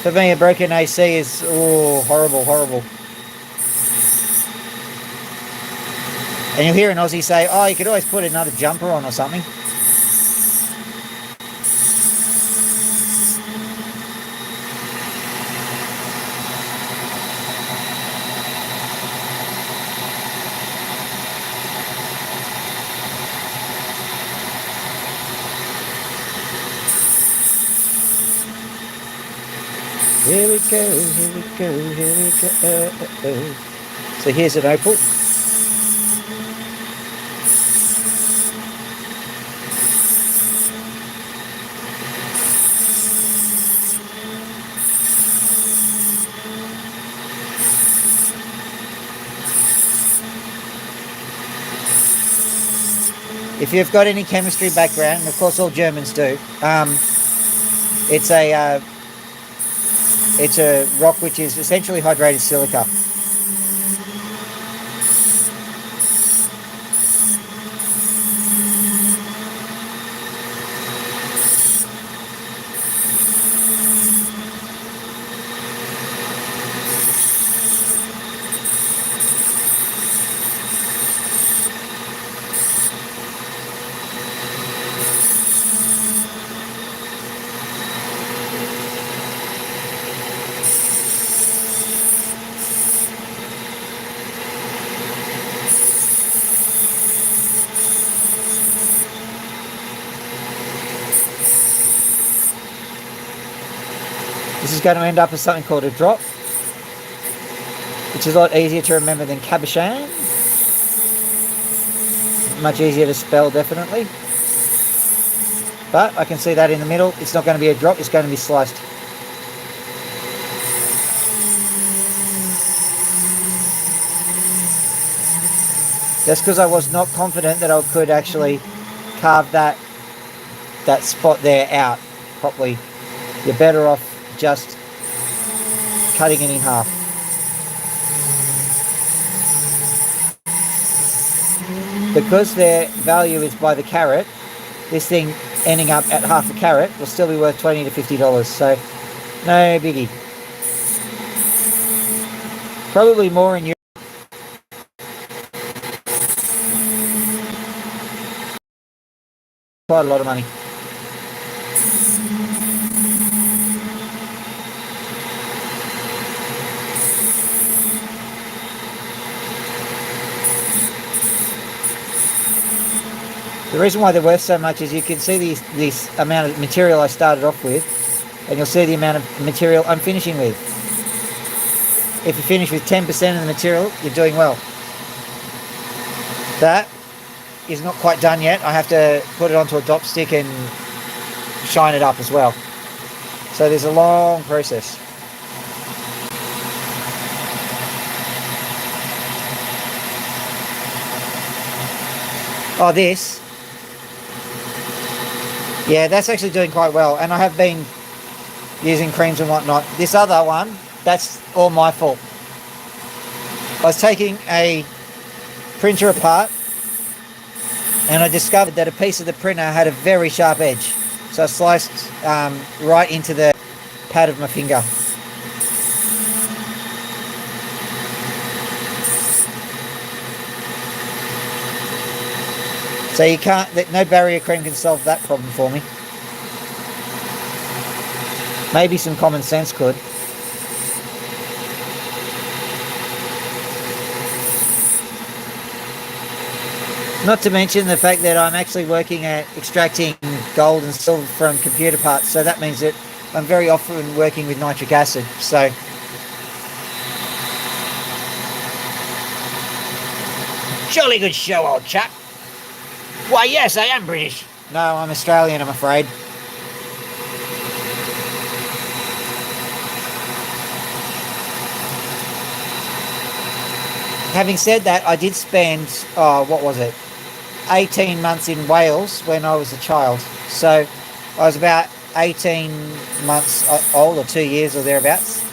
For me, a broken AC is horrible, horrible. And you'll hear an Aussie say, oh, you could always put another jumper on or something. Here we go, here we go, here we go. So here's an opal. If you've got any chemistry background, and of course all Germans do, it's a rock which is essentially hydrated silica. is going to end up as something called a drop, which is a lot easier to remember than cabochon. Much easier to spell, definitely. But I can see that in the middle. It's not going to be a drop, it's going to be sliced. Just because I was not confident that I could actually carve that spot there out properly. You're better off just cutting it in half. Because their value is by the carat, this thing ending up at half a carat will still be worth $20 to $50. So no biggie. Probably more in Europe. Quite a lot of money. The reason why they're worth so much is you can see this amount of material I started off with, and you'll see the amount of material I'm finishing with. If you finish with 10% of the material, you're doing well. That is not quite done yet. I have to put it onto a dop stick and shine it up as well. So there's a long process. Oh, this. Yeah, that's actually doing quite well. And I have been using creams and whatnot. This other one, that's all my fault. I was taking a printer apart and I discovered that a piece of the printer had a very sharp edge. So I sliced right into the pad of my finger. So you can't, no barrier cream can solve that problem for me. Maybe some common sense could. Not to mention the fact that I'm actually working at extracting gold and silver from computer parts, so that means that I'm very often working with nitric acid. So jolly good show, old chap. Why, yes, I am British. No, I'm Australian, I'm afraid. Having said that, I did spend, what was it, 18 months in Wales when I was a child. So I was about 18 months old, or 2 years or thereabouts.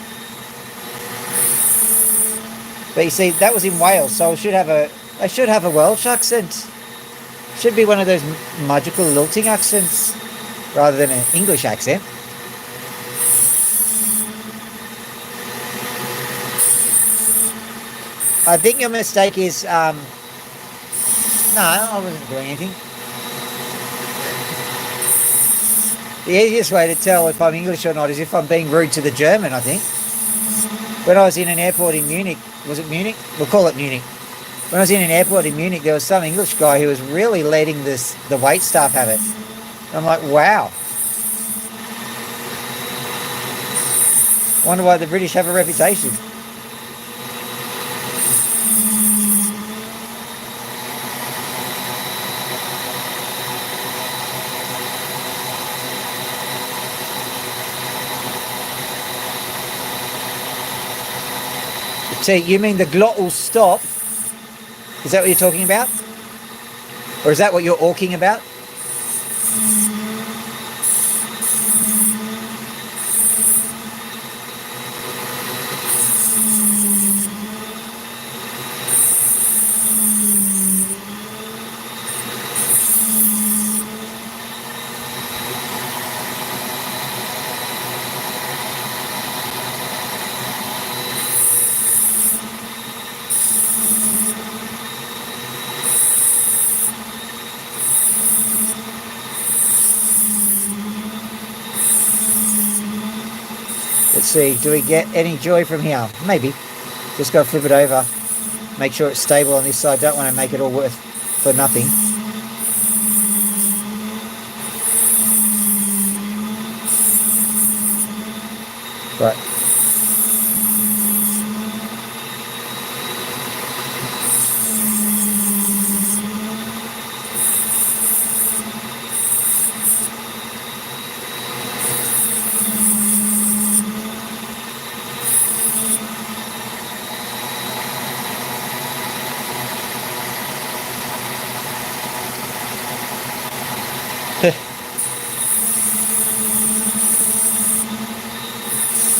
But you see, that was in Wales, so I should have a Welsh accent. Should be one of those magical lilting accents rather than an English accent. I think your mistake is, no, I wasn't doing anything. The easiest way to tell if I'm English or not is if I'm being rude to the German, I think. When I was in an airport in Munich, was it Munich? We'll call it Munich. When I was in an airport in Munich, there was some English guy who was really letting the wait staff have it. I'm like, wow. Wonder why the British have a reputation. See, you mean the glottal stop? Is that what you're talking about? Or is that what you're awking about? Let's see, do we get any joy from here? Maybe. Just got to flip it over. Make sure it's stable on this side. Don't want to make it all worth for nothing.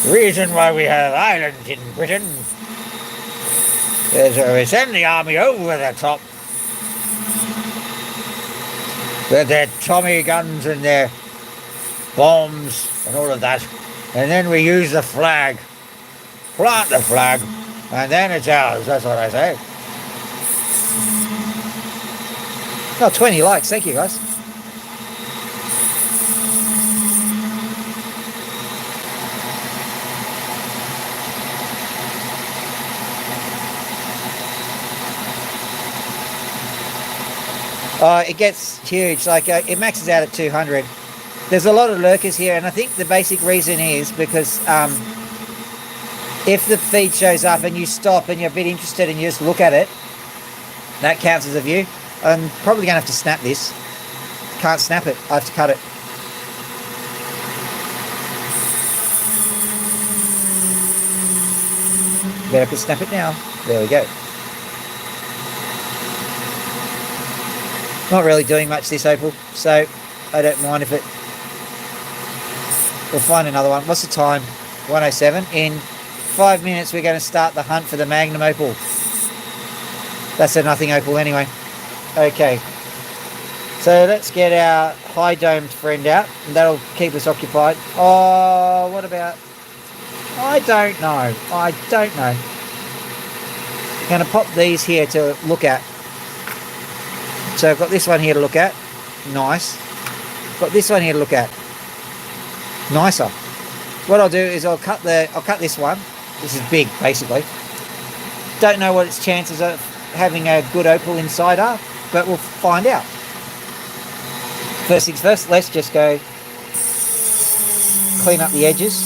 Reason why we have islands in Britain is we send the army over the top with their Tommy guns and their bombs and all of that. And then we use the flag, plant the flag, and then it's ours. That's what I say. Oh, 20 likes. Thank you, guys. It gets huge. Like it maxes out at 200. There's a lot of lurkers here, and I think the basic reason is because if the feed shows up and you stop and you're a bit interested and you just look at it, that counts as a view. I'm probably going to have to snap this. Can't snap it. I have to cut it. Bet I could snap it now. There we go. Not really doing much this opal, so I don't mind if it... We'll find another one. What's the time? 1:07. In 5 minutes we're going to start the hunt for the magnum opal. That's a nothing opal anyway. Okay. So let's get our high domed friend out, and that'll keep us occupied. Oh, what about... I don't know. I'm going to pop these here to look at. So I've got this one here to look at. Nice. Got this one here to look at. Nicer. What I'll do is I'll cut this one. This is big, basically. Don't know what its chances of having a good opal inside are, but we'll find out. First things first, let's just go clean up the edges.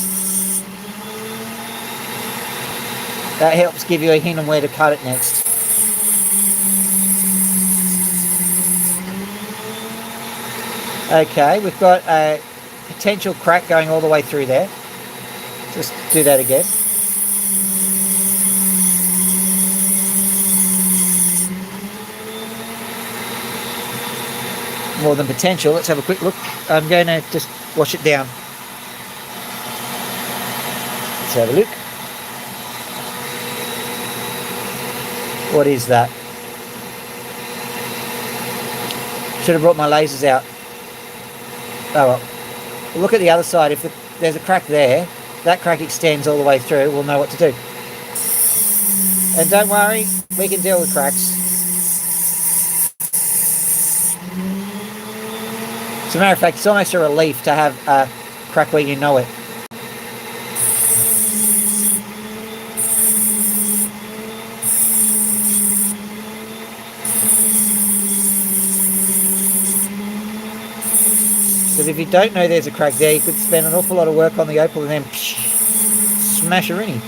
That helps give you a hint on where to cut it next. Okay, we've got a potential crack going all the way through there. Just do that again. More than potential. Let's have a quick look. I'm going to just wash it down. Let's have a look. What is that? Should have brought my lasers out. Oh well. Look at the other side. If there's a crack there, that crack extends all the way through, we'll know what to do. And don't worry, we can deal with cracks. As a matter of fact, it's almost a relief to have a crack where you know it. Because if you don't know there's a crack there, you could spend an awful lot of work on the opal and then smash her in.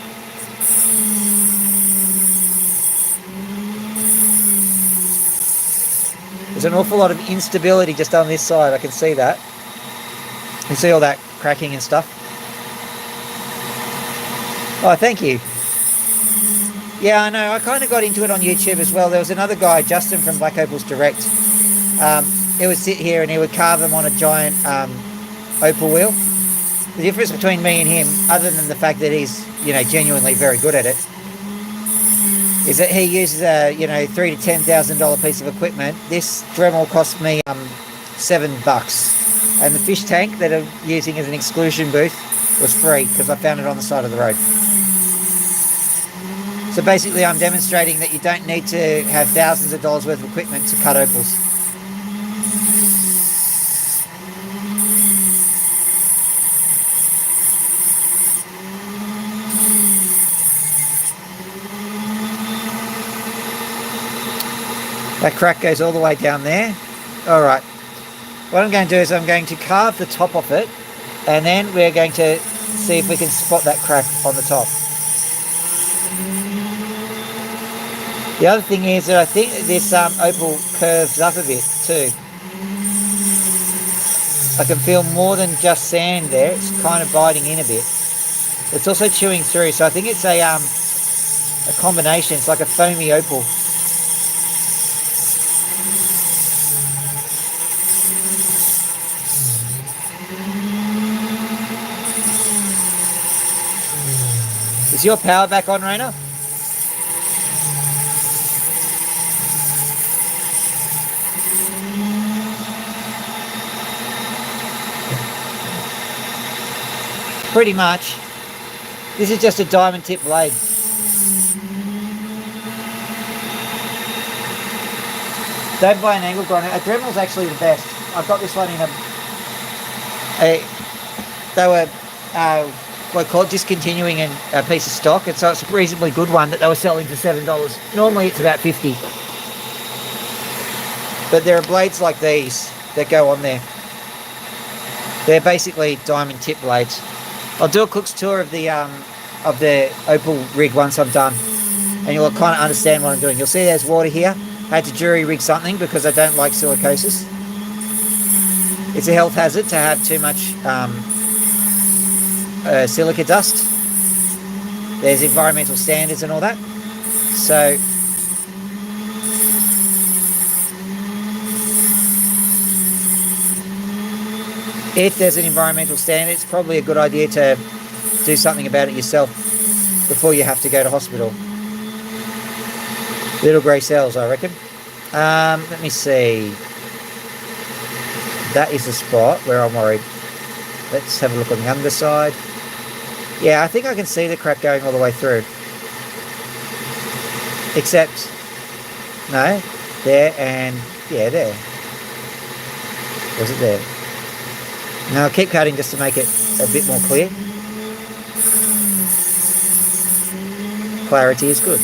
There's an awful lot of instability just on this side. I can see that. You can see all that cracking and stuff. Oh, thank you. Yeah, I know. I kind of got into it on YouTube as well. There was another guy, Justin from Black Opals Direct. He would sit here and he would carve them on a giant opal wheel. The difference between me and him, other than the fact that he's, genuinely very good at it, is that he uses a, $3,000 to $10,000 piece of equipment. This Dremel cost me $7, and the fish tank that I'm using as an exclusion booth was free because I found it on the side of the road. So basically, I'm demonstrating that you don't need to have thousands of dollars worth of equipment to cut opals. That crack goes all the way down there. Alright. What I'm going to do is I'm going to carve the top off it, and then we're going to see if we can spot that crack on the top. The other thing is that I think this opal curves up a bit too. I can feel more than just sand there. It's kind of biting in a bit. It's also chewing through, so I think it's a combination. It's like a foamy opal. Is your power back on, Raina? Pretty much. This is just a diamond tip blade. Don't buy an angle grinder. A Dremel's actually the best. I've got this one in they were called discontinuing a piece of stock, and so it's a reasonably good one that they were selling for $7. Normally it's about $50. But there are blades like these that go on there. They're basically diamond tip blades. I'll do a cook's tour of the Opal rig once I'm done, and you'll kind of understand what I'm doing. You'll see there's water here. I had to jury rig something because I don't like silicosis. It's a health hazard to have too much silica dust. There's environmental standards and all that. So if there's an environmental standard, it's probably a good idea to do something about it yourself before you have to go to hospital. Little grey cells, I reckon. Let me see. That is the spot where I'm worried. Let's have a look on the underside. Yeah, I think I can see the crack going all the way through. Except, no, there and, yeah, there. Was it there? Now I'll keep cutting just to make it a bit more clear. Clarity is good.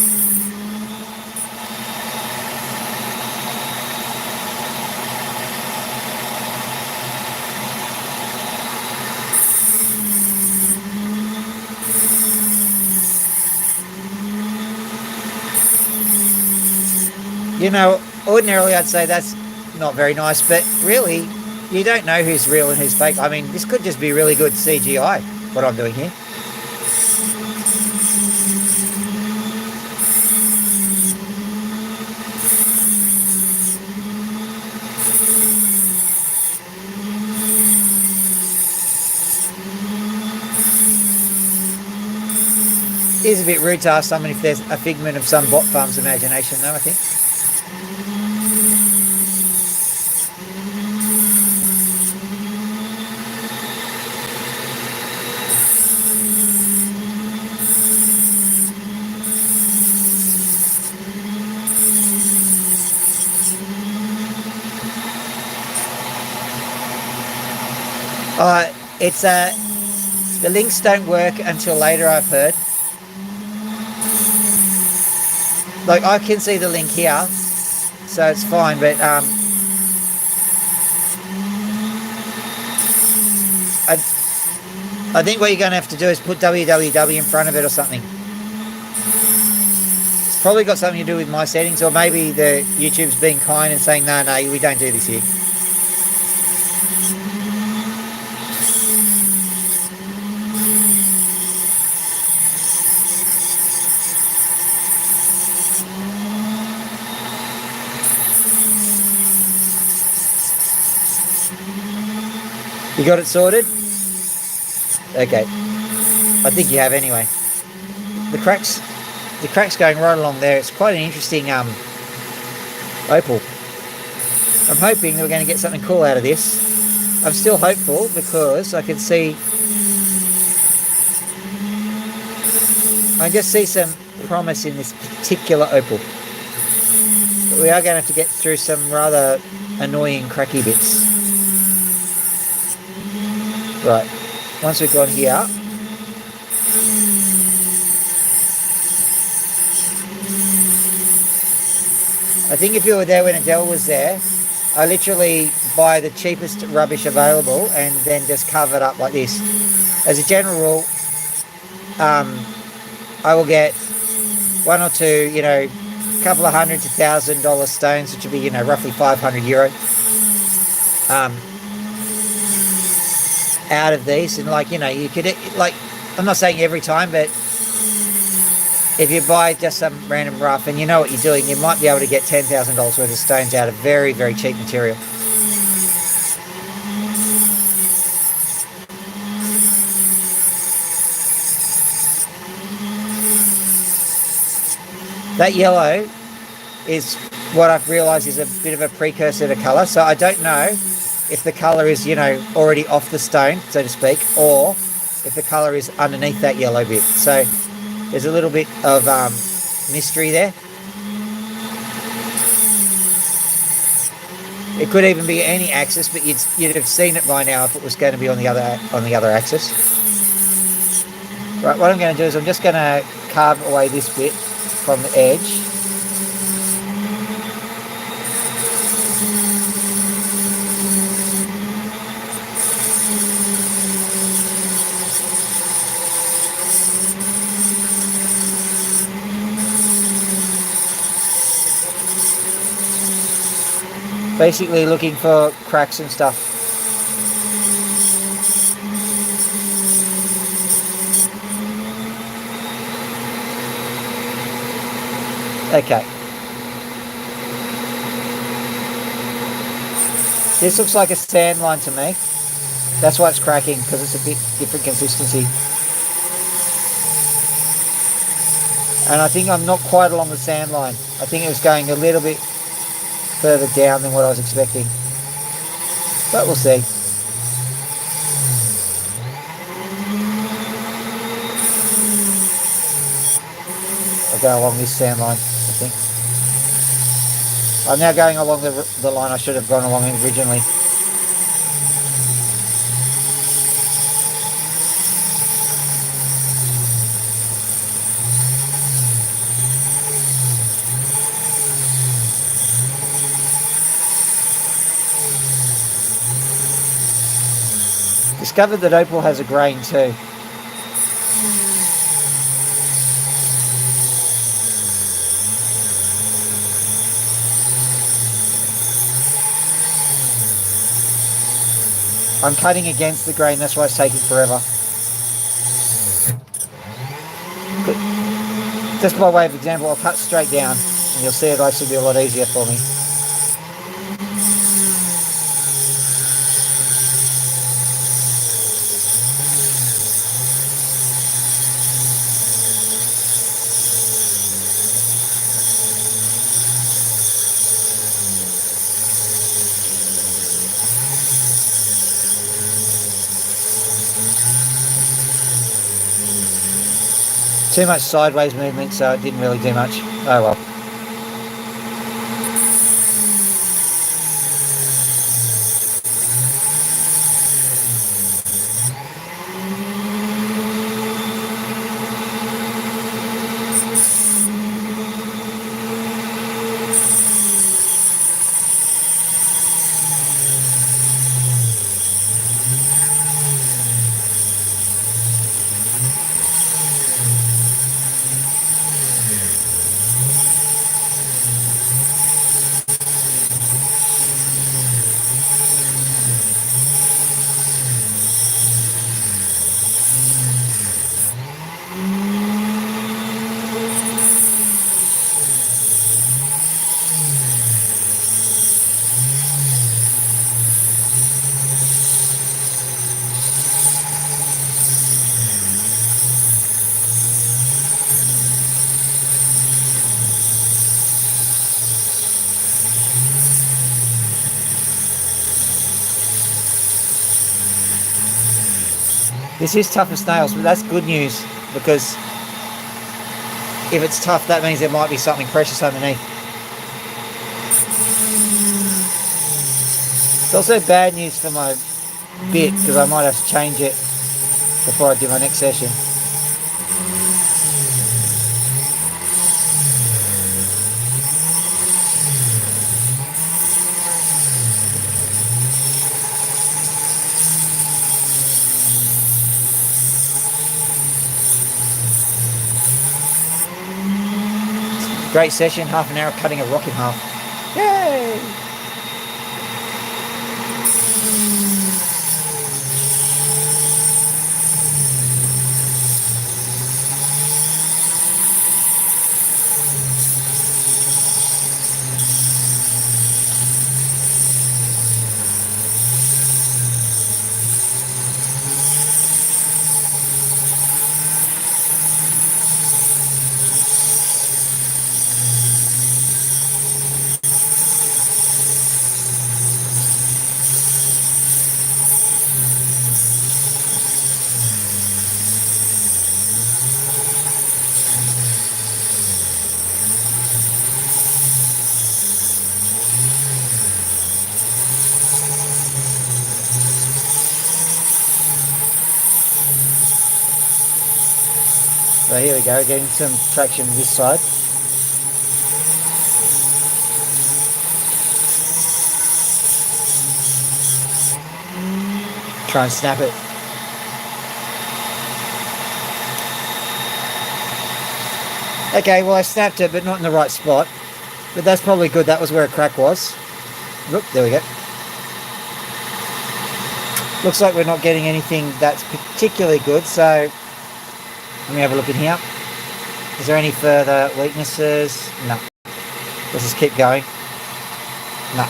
You know, ordinarily I'd say that's not very nice, but really, you don't know who's real and who's fake. I mean, this could just be really good CGI, what I'm doing here. It is a bit rude to ask someone if there's a figment of some bot farm's imagination, though, I think. It's the links don't work until later, I've heard. Like, I can see the link here, so it's fine, but I think what you're going to have to do is put www in front of it or something. It's probably got something to do with my settings, or maybe the YouTube's being kind and saying, no, we don't do this here. You got it sorted? Okay. I think you have anyway. The crack's going right along there. It's quite an interesting opal. I'm hoping that we're going to get something cool out of this. I'm still hopeful because I can see... I just see some promise in this particular opal. But we are going to have to get through some rather annoying cracky bits. Right, once we've gone here, I think if you were there when Adele was there, I literally buy the cheapest rubbish available and then just cover it up like this. As a general rule, I will get one or two, a couple of $100 to $1,000 stones, which would be, roughly €500. Out of these, and you could, I'm not saying every time, but if you buy just some random rough and you know what you're doing, you might be able to get $10,000 worth of stones out of very, very cheap material. That yellow is what I've realised is a bit of a precursor to colour. So I don't know if the colour is, already off the stone, so to speak, or if the colour is underneath that yellow bit. So there's a little bit of mystery there. It could even be any axis, but you'd have seen it by now if it was going to be on the other axis. Right, what I'm going to do is I'm just going to carve away this bit from the edge. Basically looking for cracks and stuff. Okay. This looks like a sand line to me. That's why it's cracking, because it's a bit different consistency. And I think I'm not quite along the sand line. I think it was going a little bit further down than what I was expecting. But we'll see. I'll go along this sand line, I think. I'm now going along the line I should have gone along originally. Discovered that opal has a grain too. I'm cutting against the grain, that's why it's taking forever. Just by way of example, I'll cut straight down and you'll see it actually be a lot easier for me. Too much sideways movement, so it didn't really do much. Oh well. This is tough as nails, but that's good news, because if it's tough, that means there might be something precious underneath. It's also bad news for my bit, because I might have to change it before I do my next session. Great session, half an hour cutting a rock in half. Yay! So here we go, getting some traction this side. Try and snap it. Okay, well I snapped it, but not in the right spot. But that's probably good. That was where a crack was. Look, there we go. Looks like we're not getting anything that's particularly good, so let me have a look in here. Is there any further weaknesses? No. Let's just keep going. No.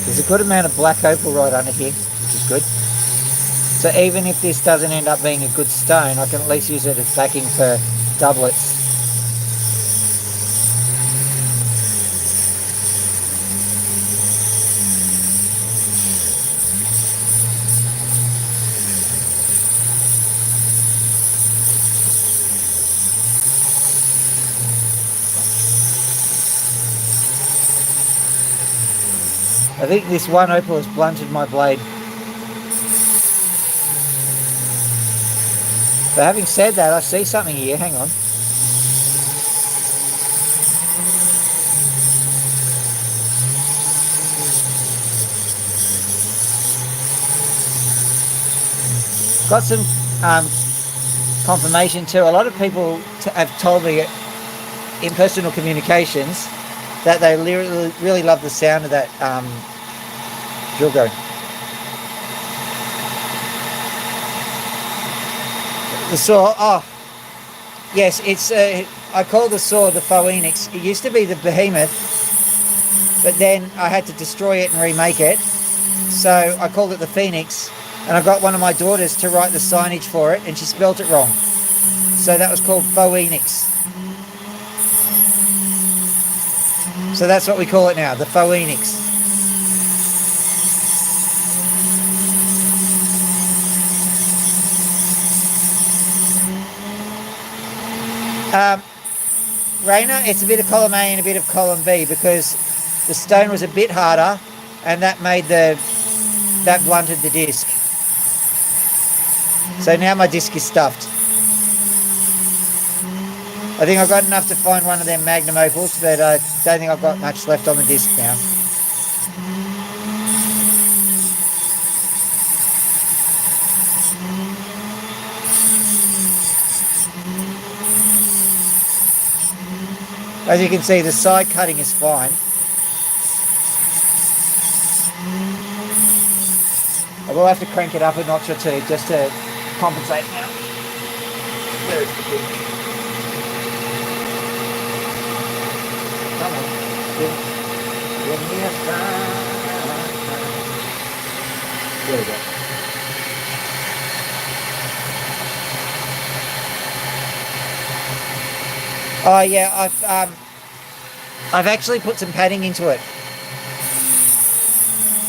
There's a good amount of black opal right under here, which is good. So even if this doesn't end up being a good stone, I can at least use it as backing for doublets. I think this one opal has blunted my blade. But having said that, I see something here. Hang on. Got some confirmation too. A lot of people have told me in personal communications that they really love the sound of that drill going. The saw, oh, yes, it's, I call the saw the Phoenix. It used to be the Behemoth, but then I had to destroy it and remake it. So I called it the Phoenix, and I got one of my daughters to write the signage for it, and she spelt it wrong. So that was called Phoenix. So that's what we call it now, the Phoenix. Rainer, it's a bit of column A and a bit of column B because the stone was a bit harder and that made that blunted the disc. So now my disc is stuffed. I think I've got enough to find one of them magnum opals, but I don't think I've got much left on the disc now. As you can see, the side cutting is fine. I will have to crank it up a notch or two just to compensate now. Come on. Give me a sign. There we go. Oh yeah, I've actually put some padding into it.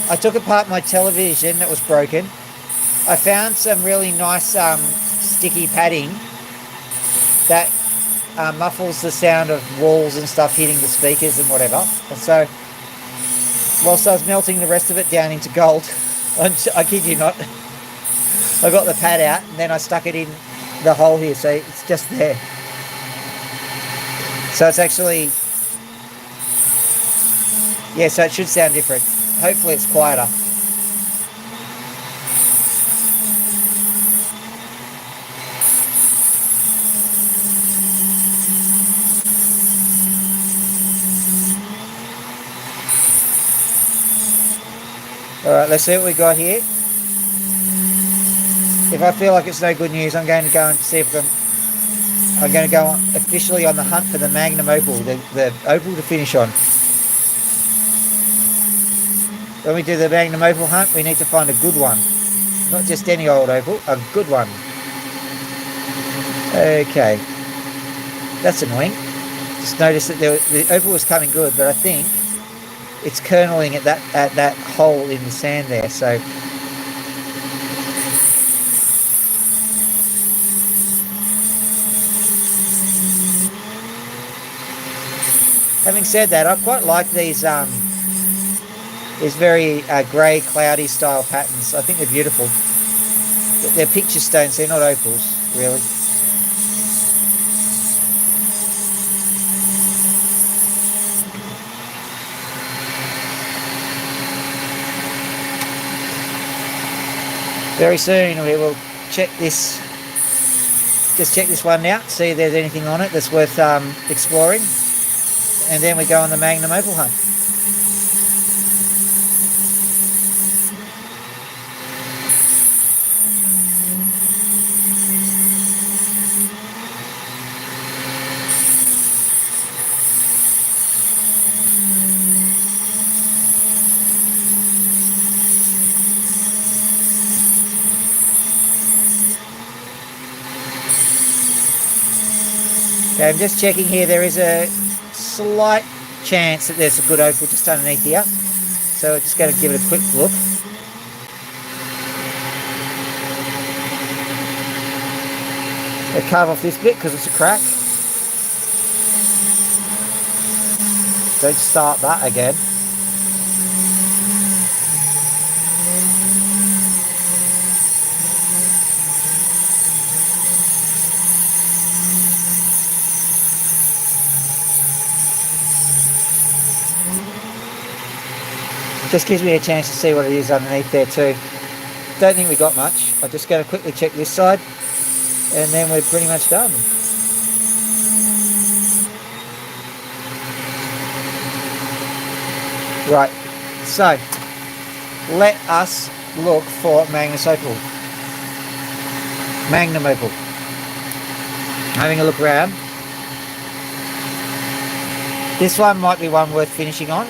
I took apart my television that was broken. I found some really nice sticky padding that muffles the sound of walls and stuff hitting the speakers and whatever. And so, whilst I was melting the rest of it down into gold, I kid you not, I got the pad out and then I stuck it in the hole here, so it's just there. So it's actually, yeah, so it should sound different. Hopefully it's quieter. Alright, let's see what we got here. If I feel like it's no good news, I'm going to go and see if I'm going to go officially on the hunt for the magnum opal, the opal to finish on. When we do the magnum opal hunt, we need to find a good one. Not just any old opal, a good one. Okay. That's annoying. Just noticed that the opal was coming good, but I think it's kerneling at that hole in the sand there. So Having said that, I quite like these very grey, cloudy style patterns. I think they're beautiful. They're picture stones. They're not opals, really. Very soon we will check this. Just check this one out. See if there's anything on it that's worth exploring. And then we go on the magnum opal hunt. Okay, I'm just checking here. There is a slight chance that there's a good opal just underneath here. So I'm just going to give it a quick look. I'll carve off this bit because it's a crack. Don't start that again. Just gives me a chance to see what it is underneath there too. Don't think we got much. I'm just going to quickly check this side and then we're pretty much done. Right, so let us look for magnum opal. Having a look around. This one might be one worth finishing on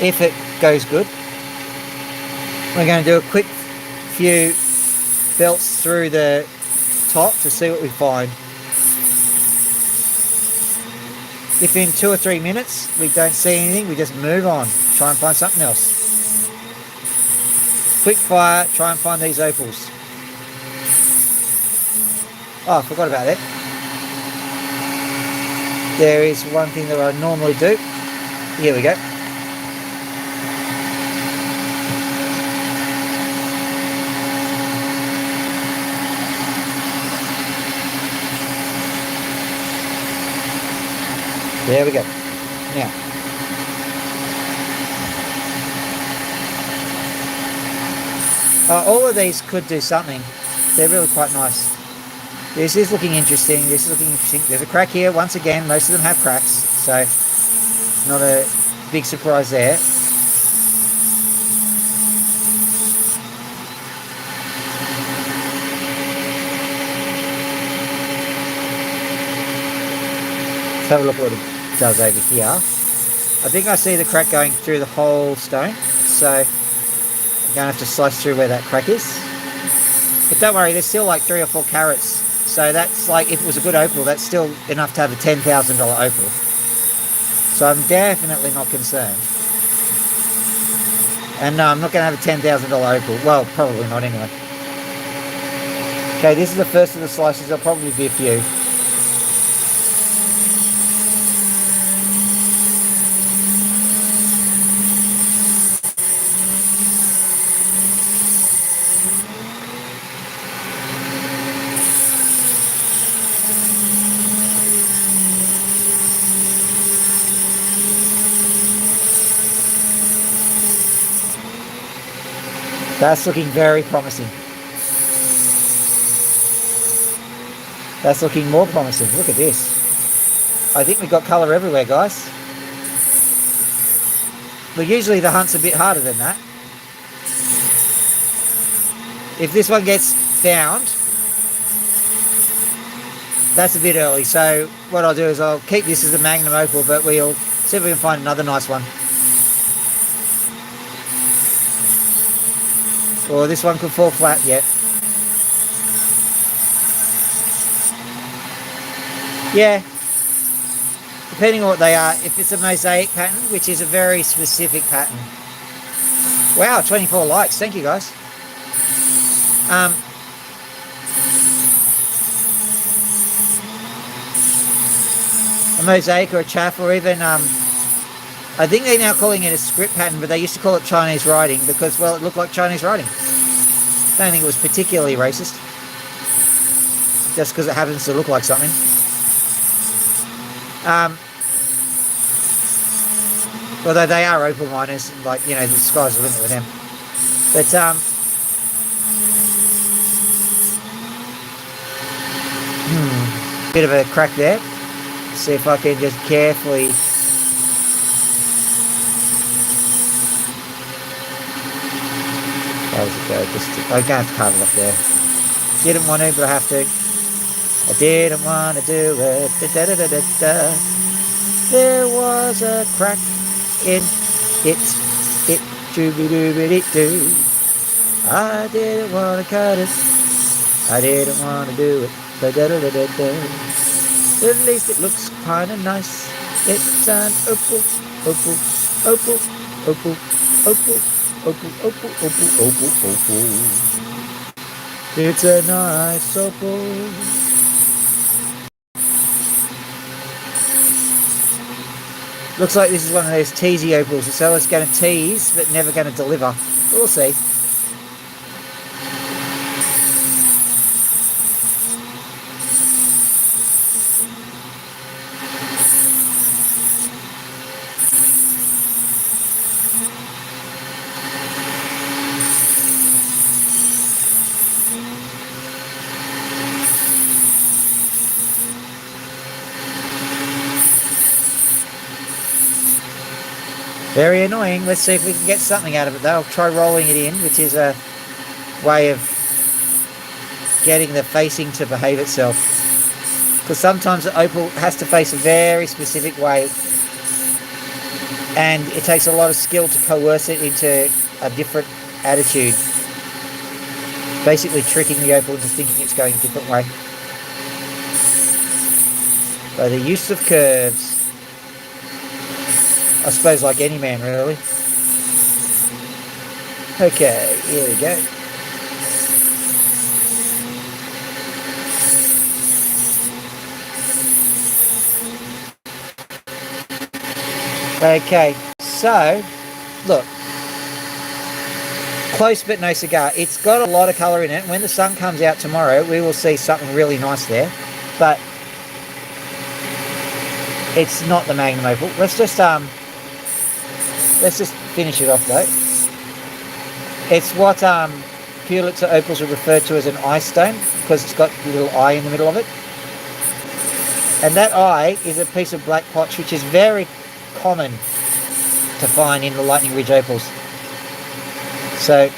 if it goes good. We're going to do a quick few belts through the top to see what we find. If in 2 or 3 minutes we don't see anything, we just move on, try and find something else. Quick fire, try and find these opals. Oh, I forgot about that. There is one thing that I normally do. Here we go. There we go. Now, all of these could do something. They're really quite nice. This is looking interesting. This is looking interesting. There's a crack here. Once again, most of them have cracks, so not a big surprise there. Let's have a look at what it does over here. I think I see the crack going through the whole stone, so I'm going to have to slice through where that crack is. But don't worry, there's still like 3 or 4 carats, so that's like, if it was a good opal, that's still enough to have a $10,000 opal. So I'm definitely not concerned. And no, I'm not going to have a $10,000 opal. Well, probably not anyway. Okay, this is the first of the slices. There'll probably be a few. That's looking very promising. That's looking more promising. Look at this. I think we've got colour everywhere, guys. But usually the hunt's a bit harder than that. If this one gets found, that's a bit early. So what I'll do is I'll keep this as a magnum opal, but we'll see if we can find another nice one. Or this one could fall flat yet. Yeah. Depending on what they are. If it's a mosaic pattern, which is a very specific pattern. Wow, 24 likes. Thank you, guys. A mosaic or a chaff or even I think they're now calling it a script pattern, but they used to call it Chinese writing because, well, it looked like Chinese writing. Don't think it was particularly racist, just because it happens to look like something. Although they are opal miners, like, you know, the sky's the limit with them. But bit of a crack there. See if I can just carefully. How does it go? I'm going to have to carve it off there. Didn't want to, but I have to. I didn't want to do it. Da, da, da, da, da. There was a crack in it. Dooby-dooby-doo. I didn't want to cut it. I didn't want to do it. Da, da, da, da, da, da. At least it looks kind of nice. It's an opal, opal, opal, opal, opal, opal, opal, opal, opal, opal. It's a nice opal. Looks like this is one of those teasy opals. The seller's going to tease, but never going to deliver. We'll see. Very annoying. Let's see if we can get something out of it though. I'll try rolling it in, which is a way of getting the facing to behave itself. Because sometimes the opal has to face a very specific way, and it takes a lot of skill to coerce it into a different attitude. Basically tricking the opal into thinking it's going a different way. By the use of curves. I suppose like any man, really. Okay, here we go. Okay, so, look. Close but no cigar. It's got a lot of colour in it. When the sun comes out tomorrow, we will see something really nice there. But it's not the Magnum Opal. Let's just finish it off though. It's what Pulitzer opals are referred to as an eye stone because it's got a little eye in the middle of it. And that eye is a piece of black potch which is very common to find in the Lightning Ridge opals. So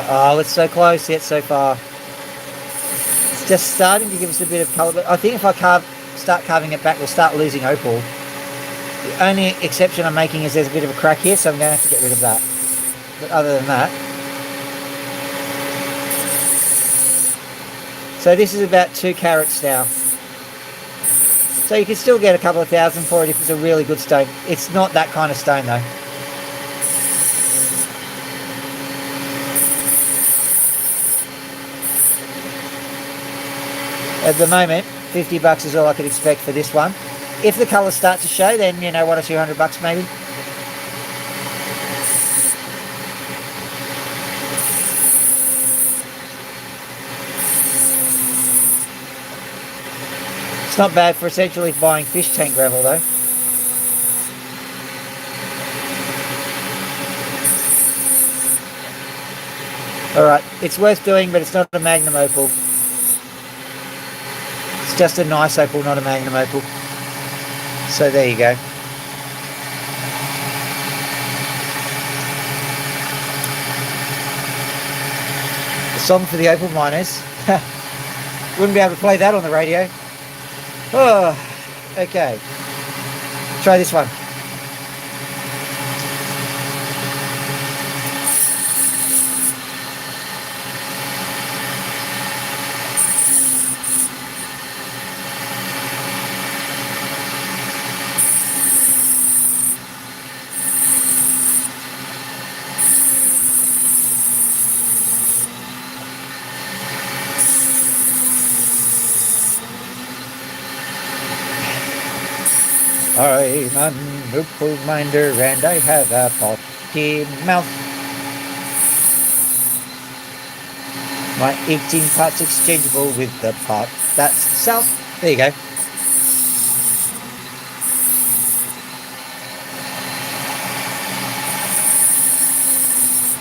oh, it's so close yet so far. It's just starting to give us a bit of colour, but I think if I start carving it back, we'll start losing opal. The only exception I'm making is there's a bit of a crack here, so I'm going to have to get rid of that. But other than that, so this is about 2 carats now. So you can still get a couple of thousand for it if it's a really good stone. It's not that kind of stone though. At the moment, 50 bucks is all I could expect for this one. If the colours start to show, then, you know, 100 or 200 bucks maybe. It's not bad for essentially buying fish tank gravel though. Alright, it's worth doing, but it's not a Magnum Opal. It's just a nice opal, not a Magnum Opal. So there you go. The song for the opal miners. Wouldn't be able to play that on the radio. Oh, okay. Try this one. I'm an opal minder and I have a potty mouth. My 18 parts exchangeable with the part that's south. There you go.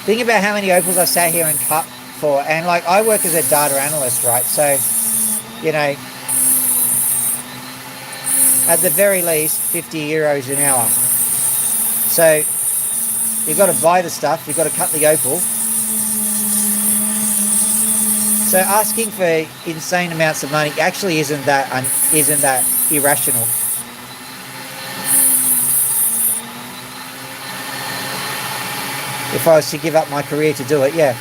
Think about how many opals I sat here and cut for, and like I work as a data analyst, right? So, you know, at the very least, 50 euros an hour. So you've got to buy the stuff, you've got to cut the opal. So asking for insane amounts of money actually isn't that irrational. If I was to give up my career to do it, yeah.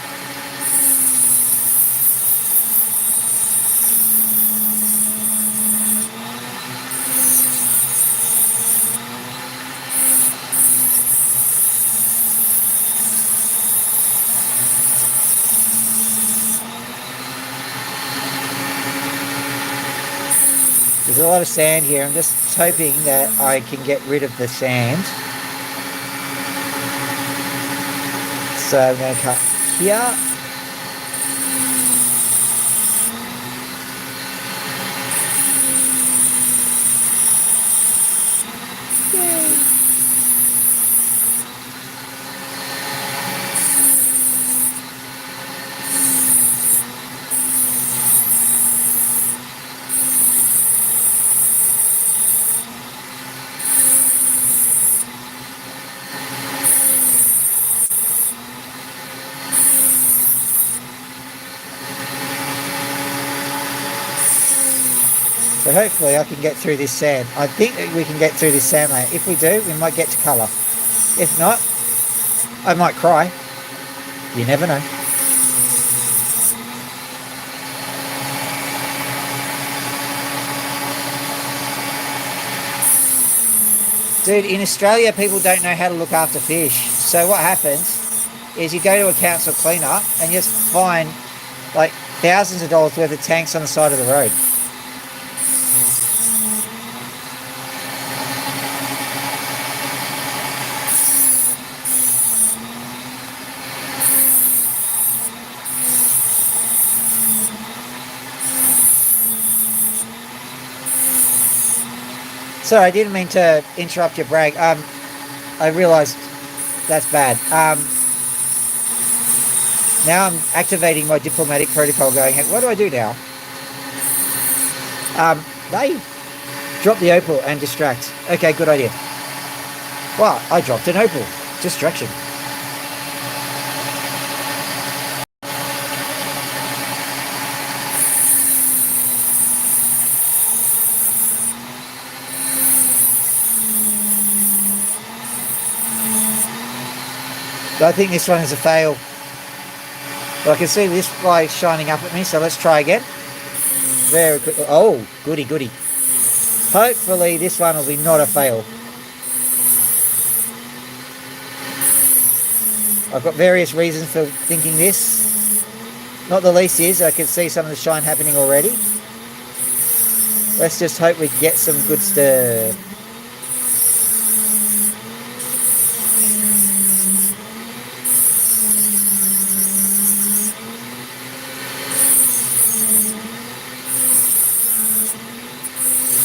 There's a lot of sand here. I'm just hoping that I can get rid of the sand. So I'm going to cut here. Yay. So hopefully I can get through this sand. I think that we can get through this sand layer. If we do, we might get to colour. If not, I might cry. You never know. Dude, in Australia, people don't know how to look after fish. So what happens is you go to a council cleanup and you just find like thousands of dollars worth of tanks on the side of the road. Sorry, I didn't mean to interrupt your brag. I realised that's bad. Now I'm activating my diplomatic protocol going, hey, what do I do now? They drop the opal and distract. Okay, good idea. Well, I dropped an opal. Distraction. So I think this one is a fail. But I can see this guy shining up at me, so let's try again. Very quick. Oh, goody, goody. Hopefully this one will be not a fail. I've got various reasons for thinking this. Not the least is I can see some of the shine happening already. Let's just hope we get some good stuff.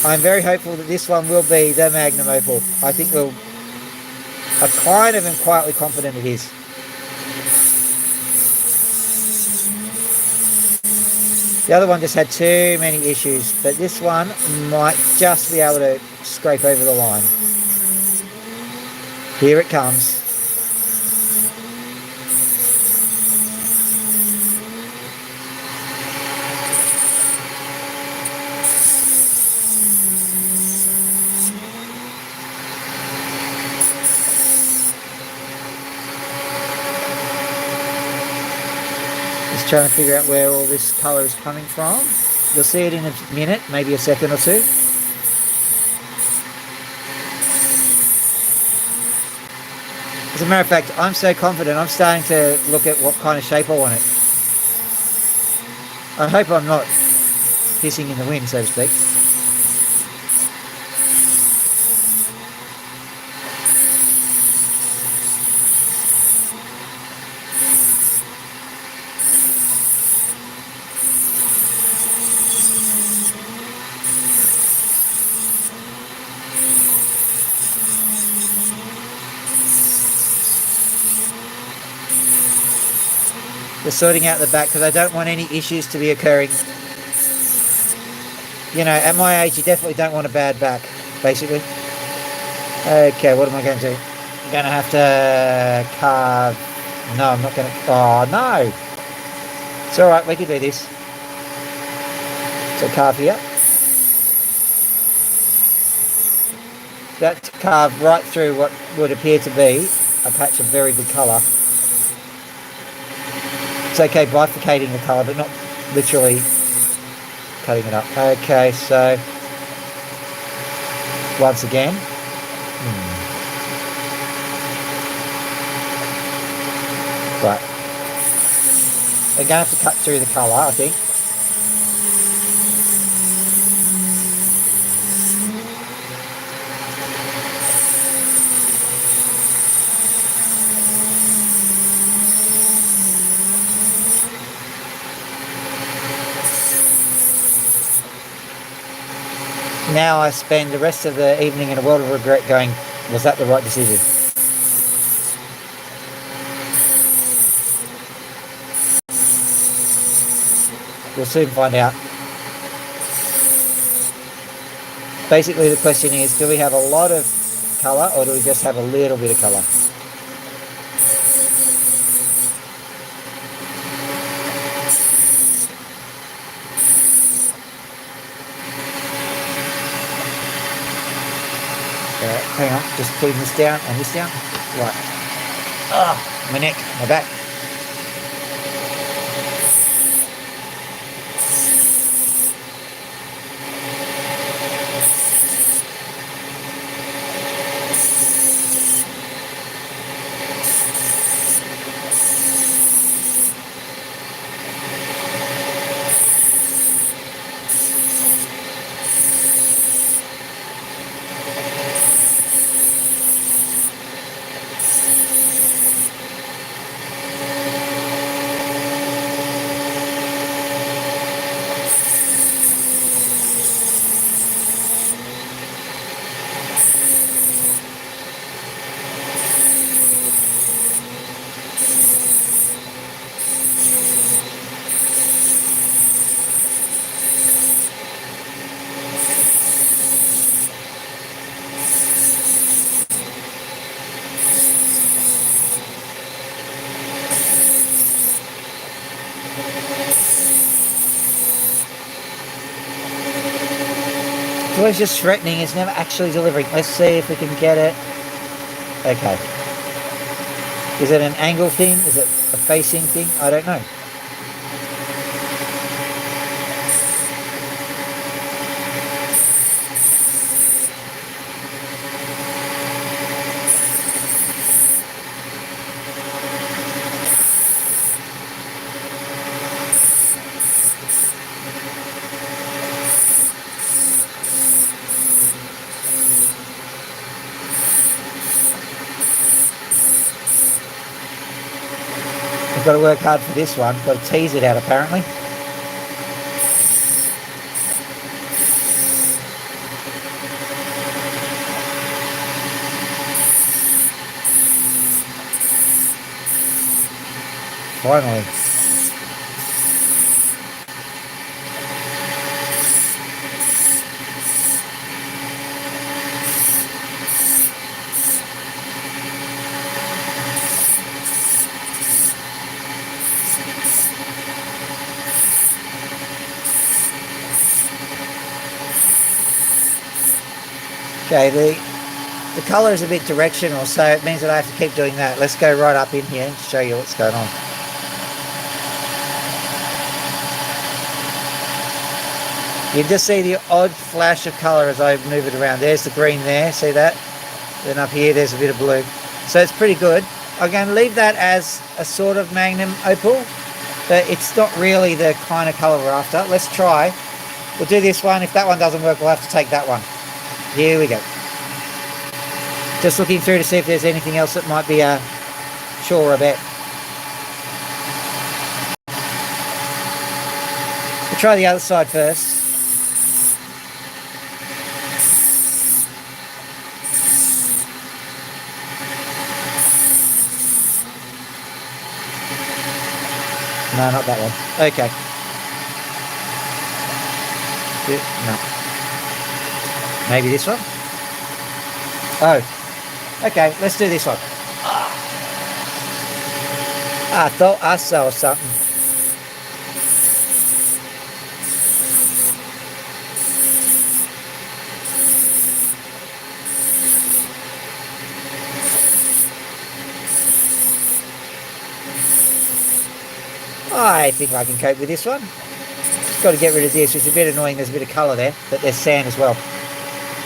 I'm very hopeful that this one will be the magnum opal. I think I'm kind of and quietly confident it is. The other one just had too many issues, but this one might just be able to scrape over the line. Here it comes. Trying to figure out where all this colour is coming from. You'll see it in a minute, maybe a second or two. As a matter of fact, I'm so confident I'm starting to look at what kind of shape I want it. I hope I'm not pissing in the wind, so to speak. Just sorting out the back because I don't want any issues to be occurring. You know, at my age, you definitely don't want a bad back, basically. Okay, what am I going to do? I'm going to have to carve. No, I'm not going to. Oh, no. It's all right. We can do this. So carve here. That carved right through what would appear to be a patch of very good colour. It's okay bifurcating the colour, but not literally cutting it up. Okay, so once again. Right. We're going to have to cut through the colour, I think. Now I spend the rest of the evening in a world of regret going, was that the right decision? We'll soon find out. Basically the question is, do we have a lot of colour or do we just have a little bit of colour? Hang on, just putting this down and this down. Right. Ah, my neck, my back. It's always just threatening, it's never actually delivering. Let's see if we can get it. Okay. Is it an angle thing? Is it a facing thing? I don't know. I've got to work hard for this one. Got to tease it out apparently. Finally. Okay, the colour is a bit directional, so it means that I have to keep doing that. Let's go right up in here and show you what's going on. You can just see the odd flash of colour as I move it around. There's the green there, see that? Then up here there's a bit of blue. So it's pretty good. I'm going to leave that as a sort of magnum opal, but it's not really the kind of colour we're after. Let's try. We'll do this one. If that one doesn't work, we'll have to take that one. Here we go. Just looking through to see if there's anything else that might be a surer bet. We'll try the other side first. No, not that one. Okay. No. Maybe this one? Oh. Okay, let's do this one. I thought I saw something. I think I can cope with this one. Just got to get rid of this. It's a bit annoying. There's a bit of colour there, but there's sand as well.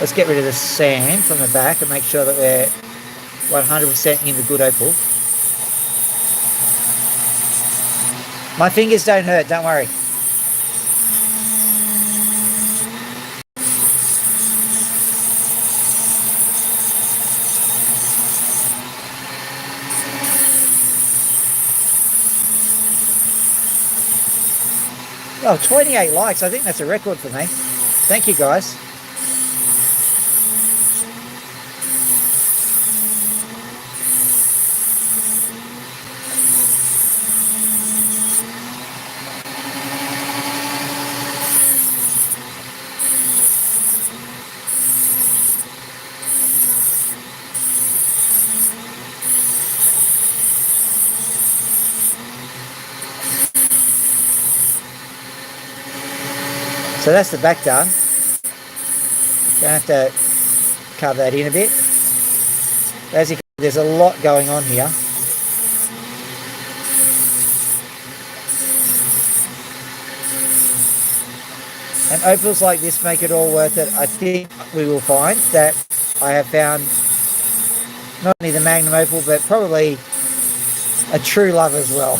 Let's get rid of the sand from the back and make sure that we're 100% in the good opal. My fingers don't hurt, don't worry. Oh, 28 likes. I think that's a record for me. Thank you, guys. So that's the back done. Gonna have to carve that in a bit. As you can see, there's a lot going on here. And opals like this make it all worth it. I think we will find that I have found not only the magnum opal, but probably a true love as well.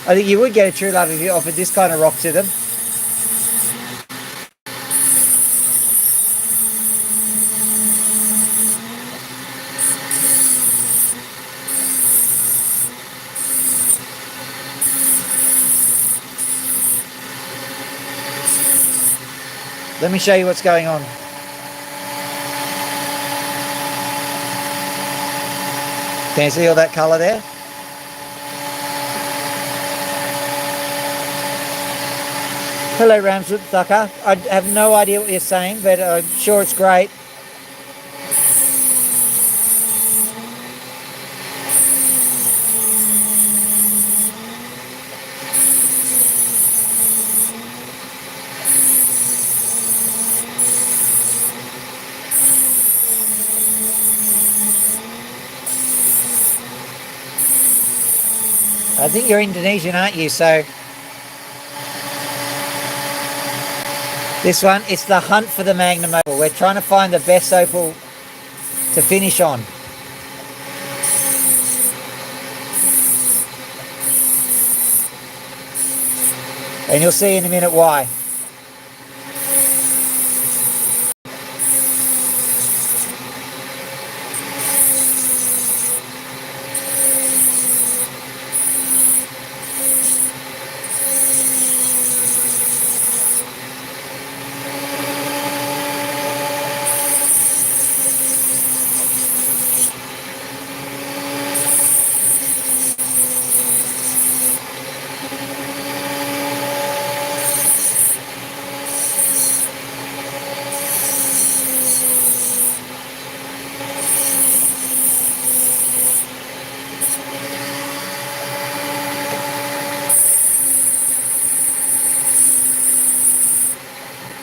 I think you would get a true love if you offered this kind of rock to them. Let me show you what's going on. Can you see all that colour there? Hello, Ramswood Thucker. I have no idea what you're saying, but I'm sure it's great. I think you're Indonesian, aren't you? So this one, it's the hunt for the magnum opal. We're trying to find the best opal to finish on. And you'll see in a minute why.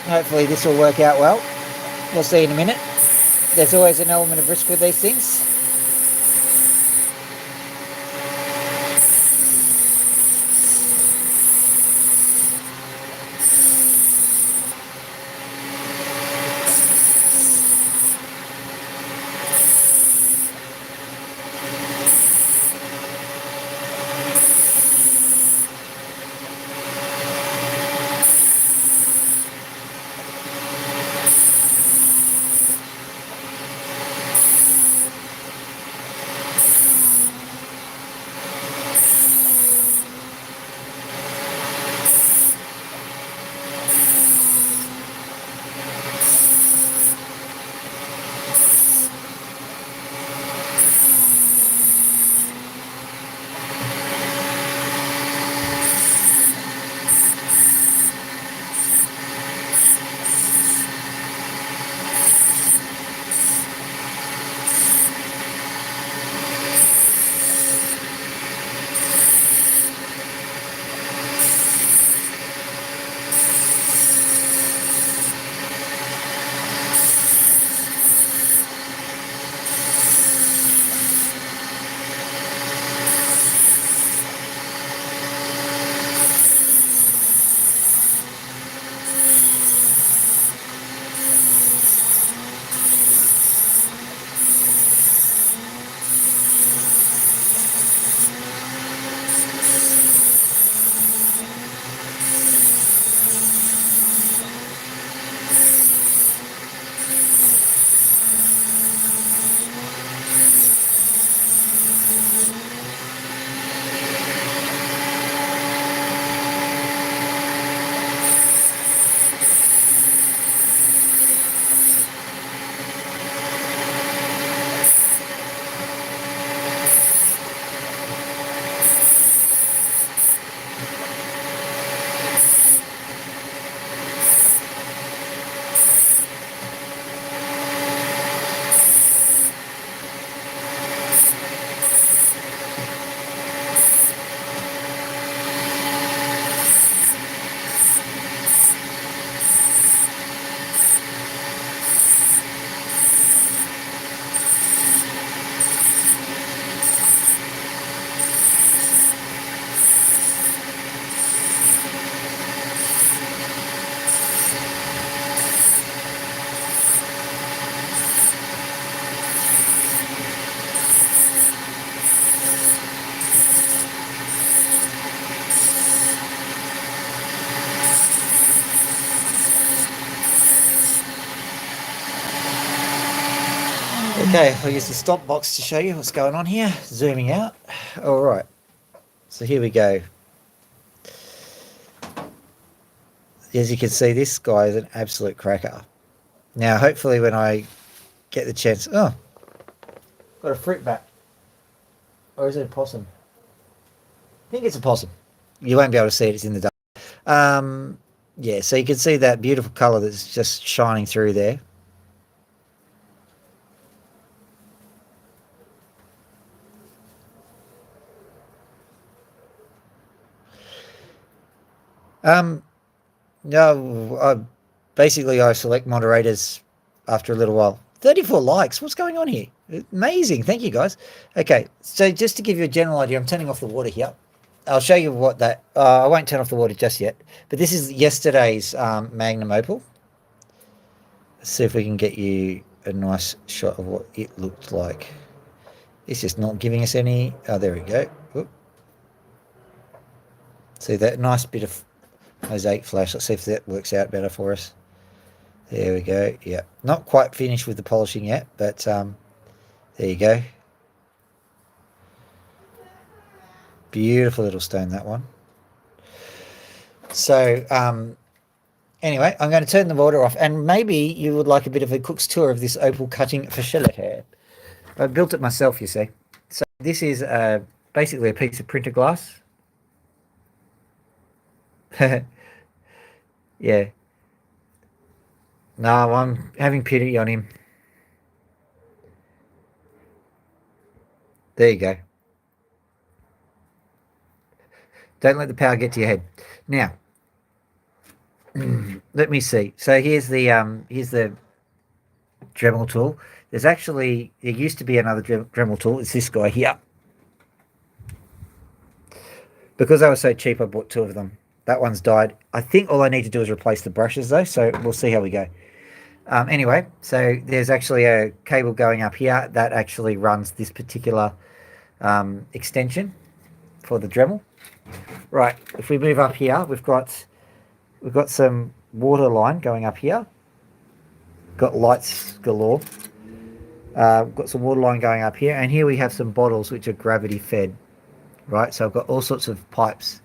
Hopefully this will work out well. We'll see in a minute. There's always an element of risk with these things. Okay, I'll use the stop box to show you what's going on here. Zooming out. All right. So here we go. As you can see, this guy is an absolute cracker. Now, hopefully when I get the chance... Oh, got a fruit bat. Or is it a possum? I think it's a possum. You won't be able to see it. It's in the dark. Yeah, so you can see that beautiful colour that's just shining through there. No, basically I select moderators after a little while. 34 likes. What's going on here? Amazing. Thank you, guys. Okay, so just to give you a general idea, I'm turning off the water here. I'll show you what that... I won't turn off the water just yet. But this is yesterday's Magnum Opal. Let's see if we can get you a nice shot of what it looked like. It's just not giving us any... Oh, there we go. Whoop. See that nice bit of mosaic flash. Let's see if that works out better for us. There we go. Yeah, not quite finished with the polishing yet, but there you go. Beautiful little stone, that one. So anyway, I'm going to turn the water off, and maybe you would like a bit of a cook's tour of this opal cutting facility. I built it myself, you see. So this is basically a piece of printer glass. Yeah. No, I'm having pity on him. There you go. Don't let the power get to your head. Now, let me see. So here's the Dremel tool. There used to be another Dremel tool. It's this guy here. Because I was so cheap, I bought two of them. That one's died. I think all I need to do is replace the brushes though, so we'll see how we go. Anyway, so there's actually a cable going up here that actually runs this particular extension for the Dremel. Right, if we move up here, we've got some water line going up here. Got lights galore. Got some water line going up here, and here we have some bottles which are gravity fed. Right, so I've got all sorts of pipes.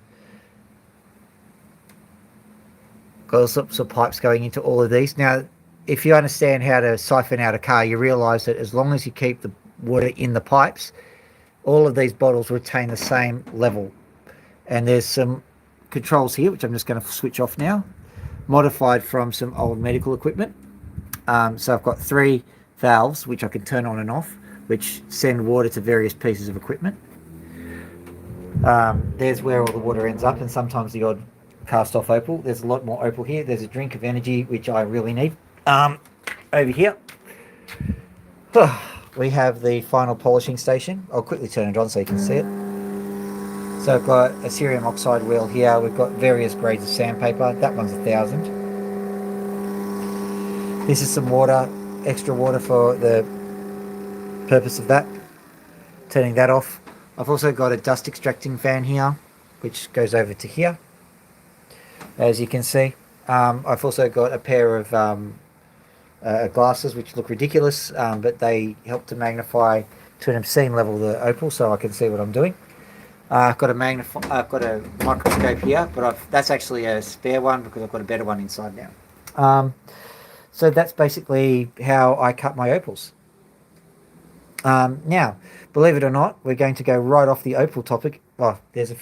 Got all sorts of pipes going into all of these. Now, if you understand how to siphon out a car, you realise that as long as you keep the water in the pipes, all of these bottles retain the same level. And there's some controls here, which I'm just going to switch off now, modified from some old medical equipment. So I've got 3 valves, which I can turn on and off, which send water to various pieces of equipment. There's where all the water ends up, and sometimes the odd cast off opal. There's a lot more opal here. There's a drink of energy, which I really need. Over here, we have the final polishing station. I'll quickly turn it on so you can see it. So I've got a cerium oxide wheel here. We've got various grades of sandpaper. That one's 1,000. This is some water, extra water for the purpose of that. Turning that off. I've also got a dust extracting fan here, which goes over to here, as you can see. I've also got a pair of glasses which look ridiculous, but they help to magnify to an obscene level the opal, so I can see what I'm doing. I've got a microscope here, but that's actually a spare one because I've got a better one inside now. So that's basically how I cut my opals. Now, believe it or not, we're going to go right off the opal topic. Oh, there's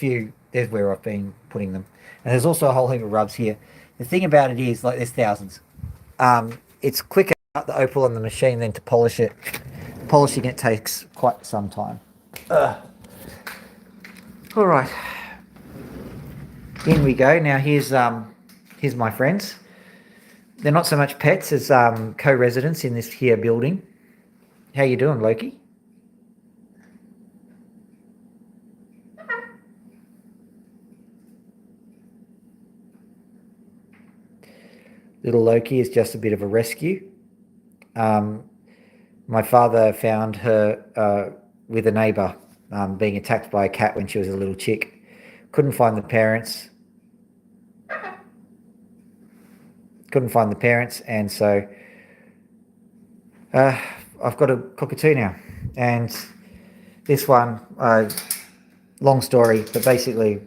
where I've been putting them. And there's also a whole heap of rubs here. The thing about it is, like, there's thousands. It's quicker to cut the opal on the machine than to polish it. Polishing it takes quite some time. All right. In we go. Now here's my friends. They're not so much pets as co-residents in this here building. How you doing, Loki? Little Loki is just a bit of a rescue. My father found her with a neighbour being attacked by a cat when she was a little chick. Couldn't find the parents. And so I've got a cockatoo now, and this one, long story, but basically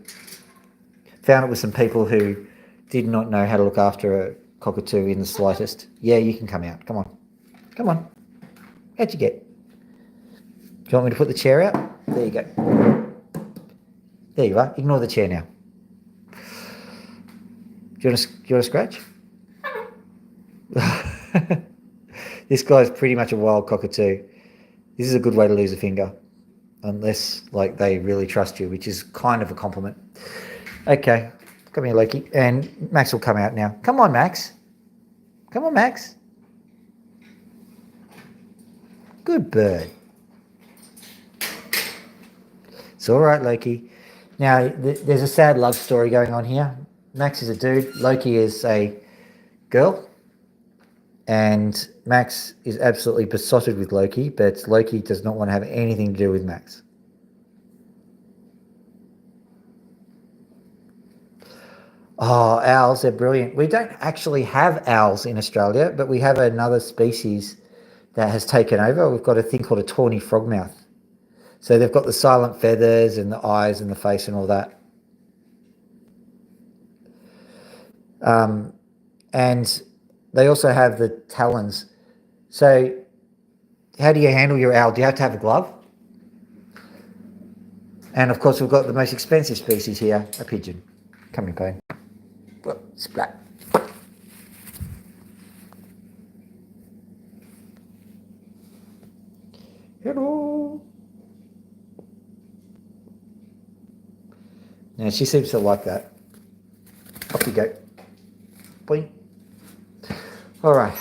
found it with some people who did not know how to look after a cockatoo in the slightest. Yeah, you can come out. Come on. Come on. How'd you get? Do you want me to put the chair out? There you go. There you are. Ignore the chair now. Do you want to scratch? This guy's pretty much a wild cockatoo. This is a good way to lose a finger. Unless, like, they really trust you, which is kind of a compliment. Okay. Come here, Loki. And Max will come out now. Come on, Max. Come on, Max. Good bird. It's all right, Loki. Now, there's a sad love story going on here. Max is a dude. Loki is a girl. And Max is absolutely besotted with Loki, but Loki does not want to have anything to do with Max. Oh, owls, they're brilliant. We don't actually have owls in Australia, but we have another species that has taken over. We've got a thing called a tawny frogmouth. So they've got the silent feathers and the eyes and the face and all that. And they also have the talons. So how do you handle your owl? Do you have to have a glove? And of course, we've got the most expensive species here, a pigeon. Come here, Payne. Splat. Hello. Now she seems to like that. Off you go. Boing. All right.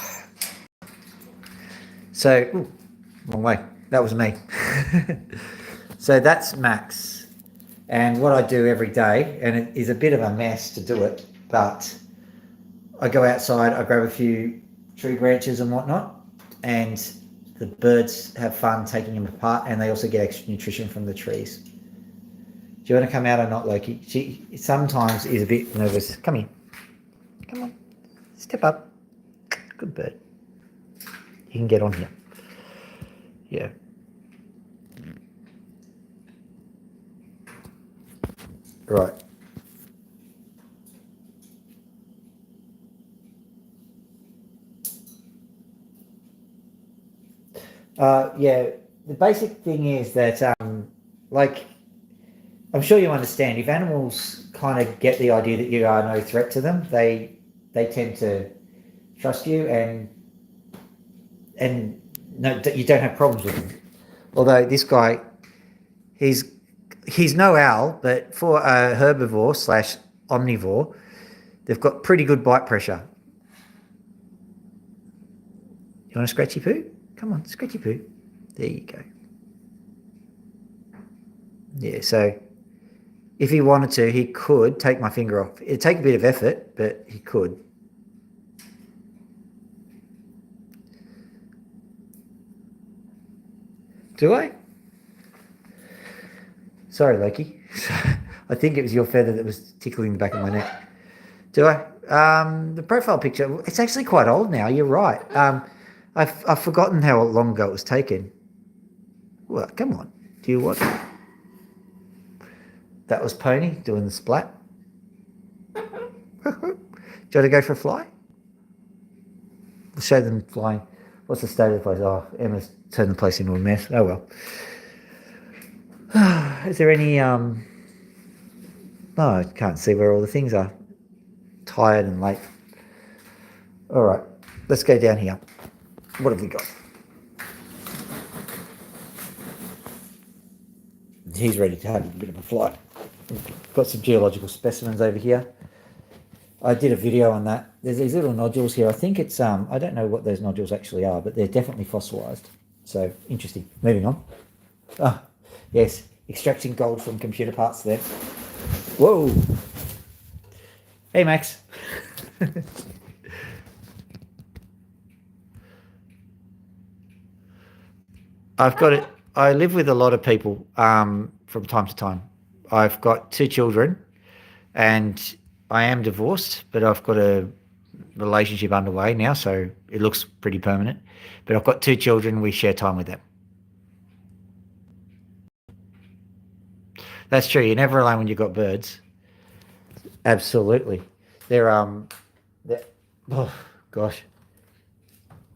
So, ooh, wrong way. That was me. So that's Max. And what I do every day, and it is a bit of a mess to do it, but I go outside, I grab a few tree branches and whatnot, and the birds have fun taking them apart, and they also get extra nutrition from the trees. Do you want to come out or not, Loki? She sometimes is a bit nervous. Come here. Come on. Step up. Good bird. You can get on here. Yeah. Right. Yeah, the basic thing is that, like, I'm sure you understand, if animals kind of get the idea that you are no threat to them, they tend to trust you and no, you don't have problems with them. Although this guy, he's no owl, but for a herbivore / omnivore, they've got pretty good bite pressure. You want a scratchy poo? Come on, scratchy poo. There you go. Yeah, so if he wanted to, he could take my finger off. It'd take a bit of effort, but he could. Do I? Sorry, Loki. I think it was your feather that was tickling the back of my neck. Do I? The profile picture, it's actually quite old now. You're right. I've forgotten how long ago it was taken. Well, come on. Do you watch? That was Pony doing the splat. Do you want to go for a fly? We'll show them flying. What's the state of the place? Oh, Emma's turned the place into a mess. Oh well. Is there any no, I can't see where all the things are. Tired and late. All right, let's go down here. What have we got? He's ready to have a bit of a flight. Got some geological specimens over here. I did a video on that. There's these little nodules here. I think it's I don't know what those nodules actually are, but they're definitely fossilized. So interesting. Moving on. Ah, yes, extracting gold from computer parts there. Whoa. Hey, Max. I've got it. I live with a lot of people from time to time. I've got 2 children, and I am divorced, but I've got a relationship underway now, so it looks pretty permanent. But I've got 2 children. We share time with them. That's true. You're never alone when you've got birds. Absolutely. They're oh gosh.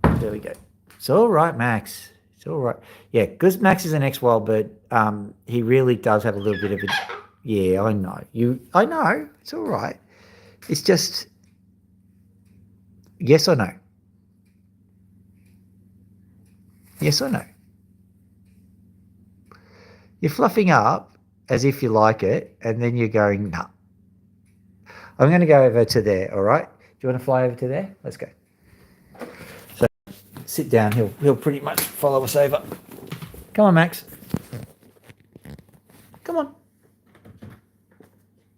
There we go. It's all right, Max. It's all right. Yeah, because Max is an ex-wild bird. He really does have a little bit of a. Yeah, I know. I know. It's all right. It's just. Yes or no? Yes or no? You're fluffing up as if you like it, and then you're going, nah. I'm going to go over to there, all right? Do you want to fly over to there? Let's go. So sit down. He'll pretty much follow us over. Come on, Max. Come on.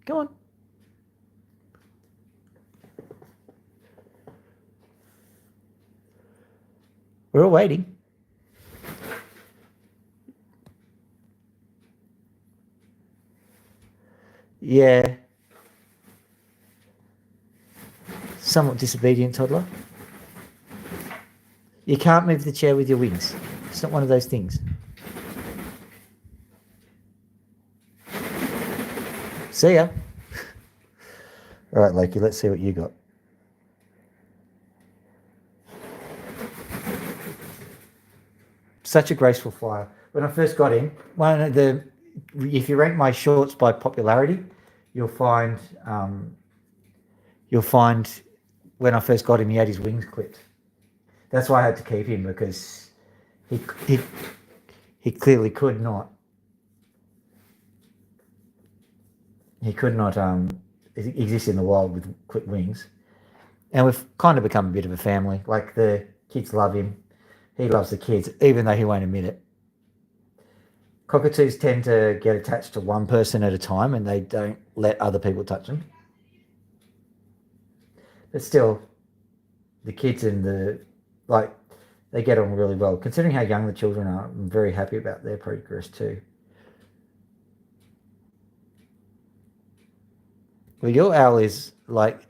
Come on. We're all waiting. Yeah. Somewhat disobedient toddler. You can't move the chair with your wings. It's not one of those things. See ya. All right, Loki, let's see what you got. Such a graceful flyer. When I first got him, if you rank my shorts by popularity, you'll find when I first got him, he had his wings clipped. That's why I had to keep him, because he clearly could not. He could not exist in the wild with clipped wings. And we've kind of become a bit of a family. Like, the kids love him. He loves the kids, even though he won't admit it. Cockatoos tend to get attached to one person at a time, and they don't let other people touch them. But still, the kids and they get on really well. Considering how young the children are, I'm very happy about their progress too. Well, your owl is like,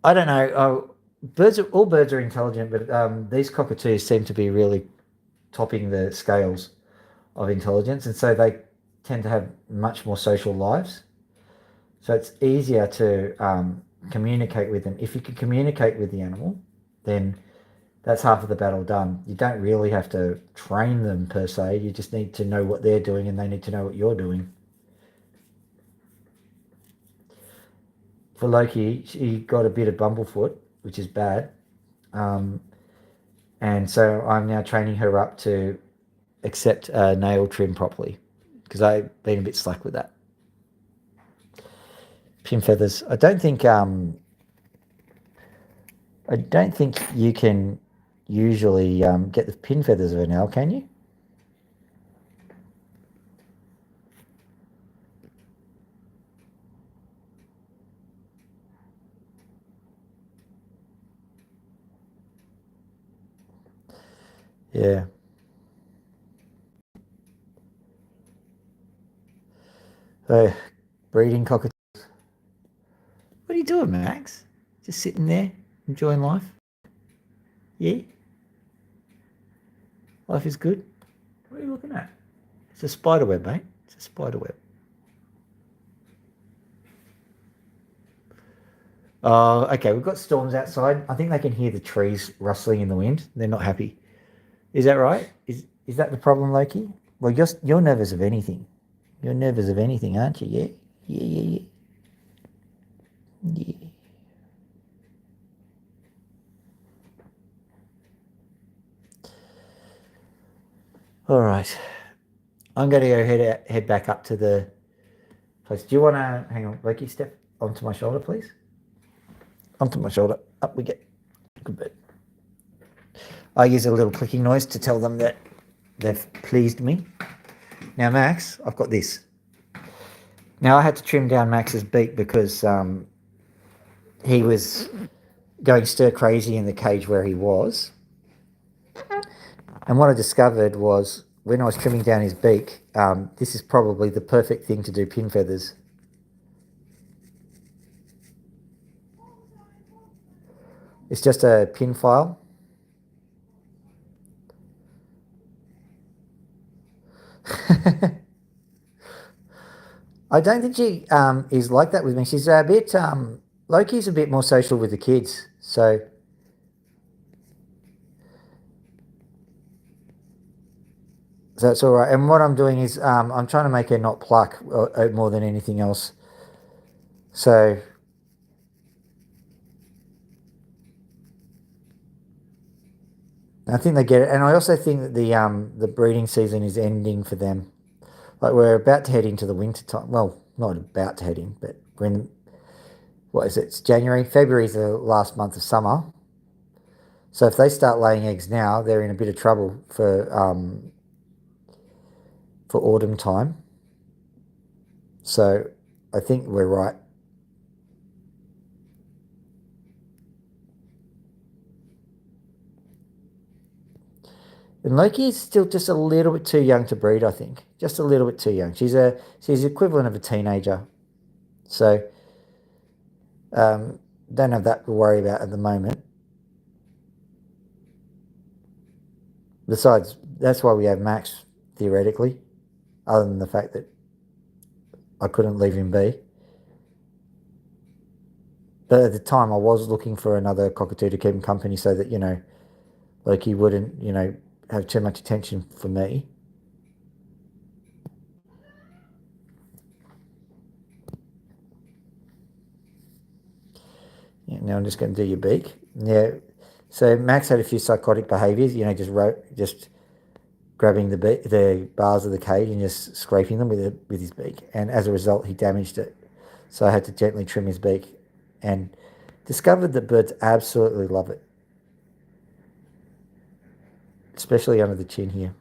I don't know. All birds are intelligent, but these cockatoos seem to be really topping the scales of intelligence, and so they tend to have much more social lives. So it's easier to communicate with them. If you can communicate with the animal, then that's half of the battle done. You don't really have to train them per se. You just need to know what they're doing, and they need to know what you're doing. For Loki, he got a bit of bumblefoot, which is bad. And so I'm now training her up to accept nail trim properly, because I've been a bit slack with that. Pin feathers. I don't think you can usually get the pin feathers of an owl, can you? Yeah. Breeding cockatoos. What are you doing, Max? Just sitting there, enjoying life? Yeah? Life is good? What are you looking at? It's a spider web, mate. It's a spider web. Oh, okay. We've got storms outside. I think they can hear the trees rustling in the wind. They're not happy. Is that right? Is that the problem, Loki? Well, you're nervous of anything. You're nervous of anything, aren't you? Yeah? Yeah. All right. I'm going to go head back up to the place. Do you want to, hang on, Loki, step onto my shoulder, please? Onto my shoulder. Up we get. Good bit. I use a little clicking noise to tell them that they've pleased me. Now, Max, I've got this. Now, I had to trim down Max's beak because he was going stir crazy in the cage where he was. And what I discovered was, when I was trimming down his beak, this is probably the perfect thing to do pin feathers. It's just a pin file. I don't think she is like that with me. She's a bit Loki's a bit more social with the kids, so it's all right. And what I'm doing is I'm trying to make her not pluck more than anything else. So I think they get it, and I also think that the breeding season is ending for them. Like we're about to head into the winter time. Well, not about to head in, but we're in. What is it? It's January. February is the last month of summer. So if they start laying eggs now, they're in a bit of trouble for autumn time. So I think we're right. And Loki is still just a little bit too young to breed, I think. Just a little bit too young. She's the equivalent of a teenager. So don't have that to worry about at the moment. Besides, that's why we have Max, theoretically, other than the fact that I couldn't leave him be. But at the time, I was looking for another cockatoo to keep him company so that, Loki wouldn't, have too much attention for me. Yeah, now I'm just going to do your beak. Yeah. So Max had a few psychotic behaviours, just grabbing the bars of the cage and just scraping them with his beak. And as a result, he damaged it. So I had to gently trim his beak and discovered that birds absolutely love it, especially under the chin here.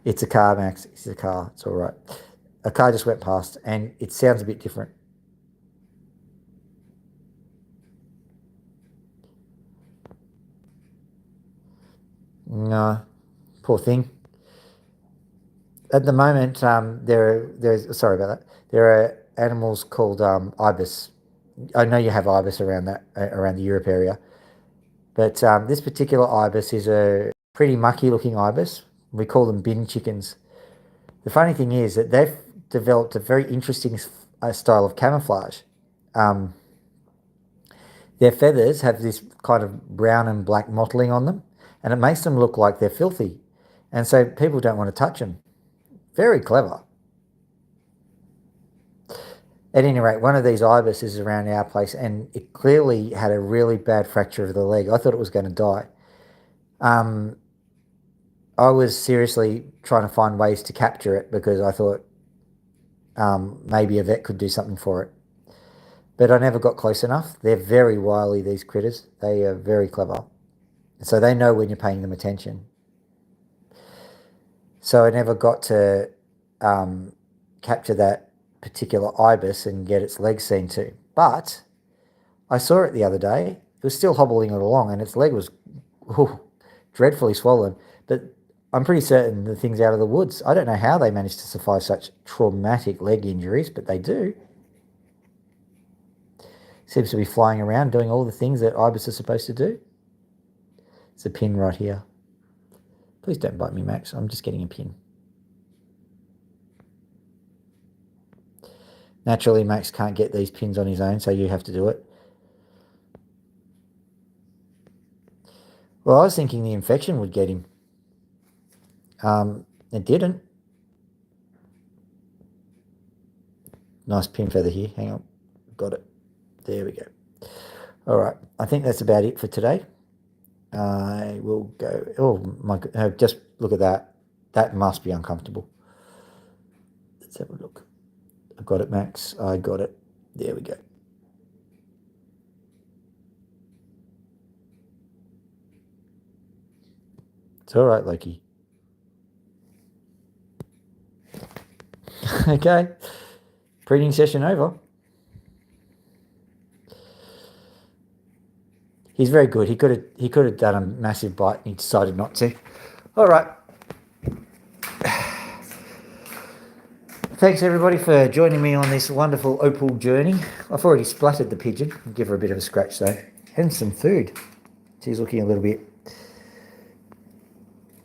It's a car, Max. It's a car. It's all right. A car just went past and it sounds a bit different. No, poor thing. At the moment, there's sorry about that. There are animals called ibis. I know you have ibis around around the Europe area, but this particular ibis is a pretty mucky looking ibis. We call them bin chickens. The funny thing is that they've developed a very interesting style of camouflage. Their feathers have this kind of brown and black mottling on them, and it makes them look like they're filthy. And so people don't want to touch them. Very clever. At any rate, one of these ibis is around our place, and it clearly had a really bad fracture of the leg. I thought it was going to die. I was seriously trying to find ways to capture it because I thought maybe a vet could do something for it. But I never got close enough. They're very wily, these critters. They are very clever. So they know when you're paying them attention. So I never got to capture that particular ibis and get its leg seen too. But I saw it the other day. It was still hobbling it along and its leg was dreadfully swollen. But I'm pretty certain the thing's out of the woods. I don't know how they managed to survive such traumatic leg injuries, but they do. Seems to be flying around doing all the things that ibis are supposed to do. It's a pin right here. Please don't bite me, Max. I'm just getting a pin. Naturally, Max can't get these pins on his own, so you have to do it. Well, I was thinking the infection would get him. It didn't. Nice pin feather here. Hang on. Got it. There we go. All right. I think that's about it for today. I will go. Oh, my God. Just look at that. That must be uncomfortable. Let's have a look. I got it, Max. I got it. There we go. It's all right, Loki. Okay. Breeding session over. He's very good. He could have done a massive bite and he decided not to. All right. Thanks everybody for joining me on this wonderful opal journey. I've already splattered the pigeon. I'll give her a bit of a scratch though. And some food. She's looking a little bit... I'm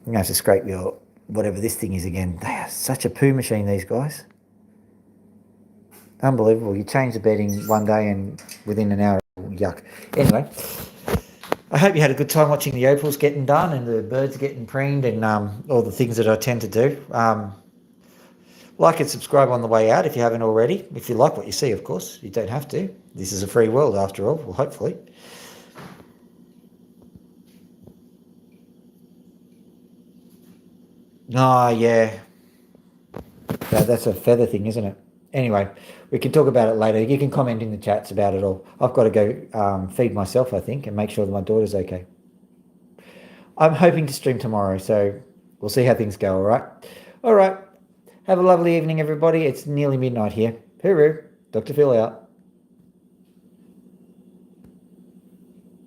going to have to scrape your... whatever this thing is again. They are such a poo machine, these guys. Unbelievable. You change the bedding one day and within an hour, yuck. Anyway, I hope you had a good time watching the opals getting done and the birds getting preened and all the things that I tend to do. Like and subscribe on the way out if you haven't already. If you like what you see, of course. You don't have to. This is a free world after all. Well, hopefully. Oh, yeah. That's a feather thing, isn't it? Anyway, we can talk about it later. You can comment in the chats about it all. I've got to go feed myself, I think, and make sure that my daughter's okay. I'm hoping to stream tomorrow, so we'll see how things go, all right? All right. Have a lovely evening, everybody. It's nearly midnight here. Hooroo. Dr. Phil out.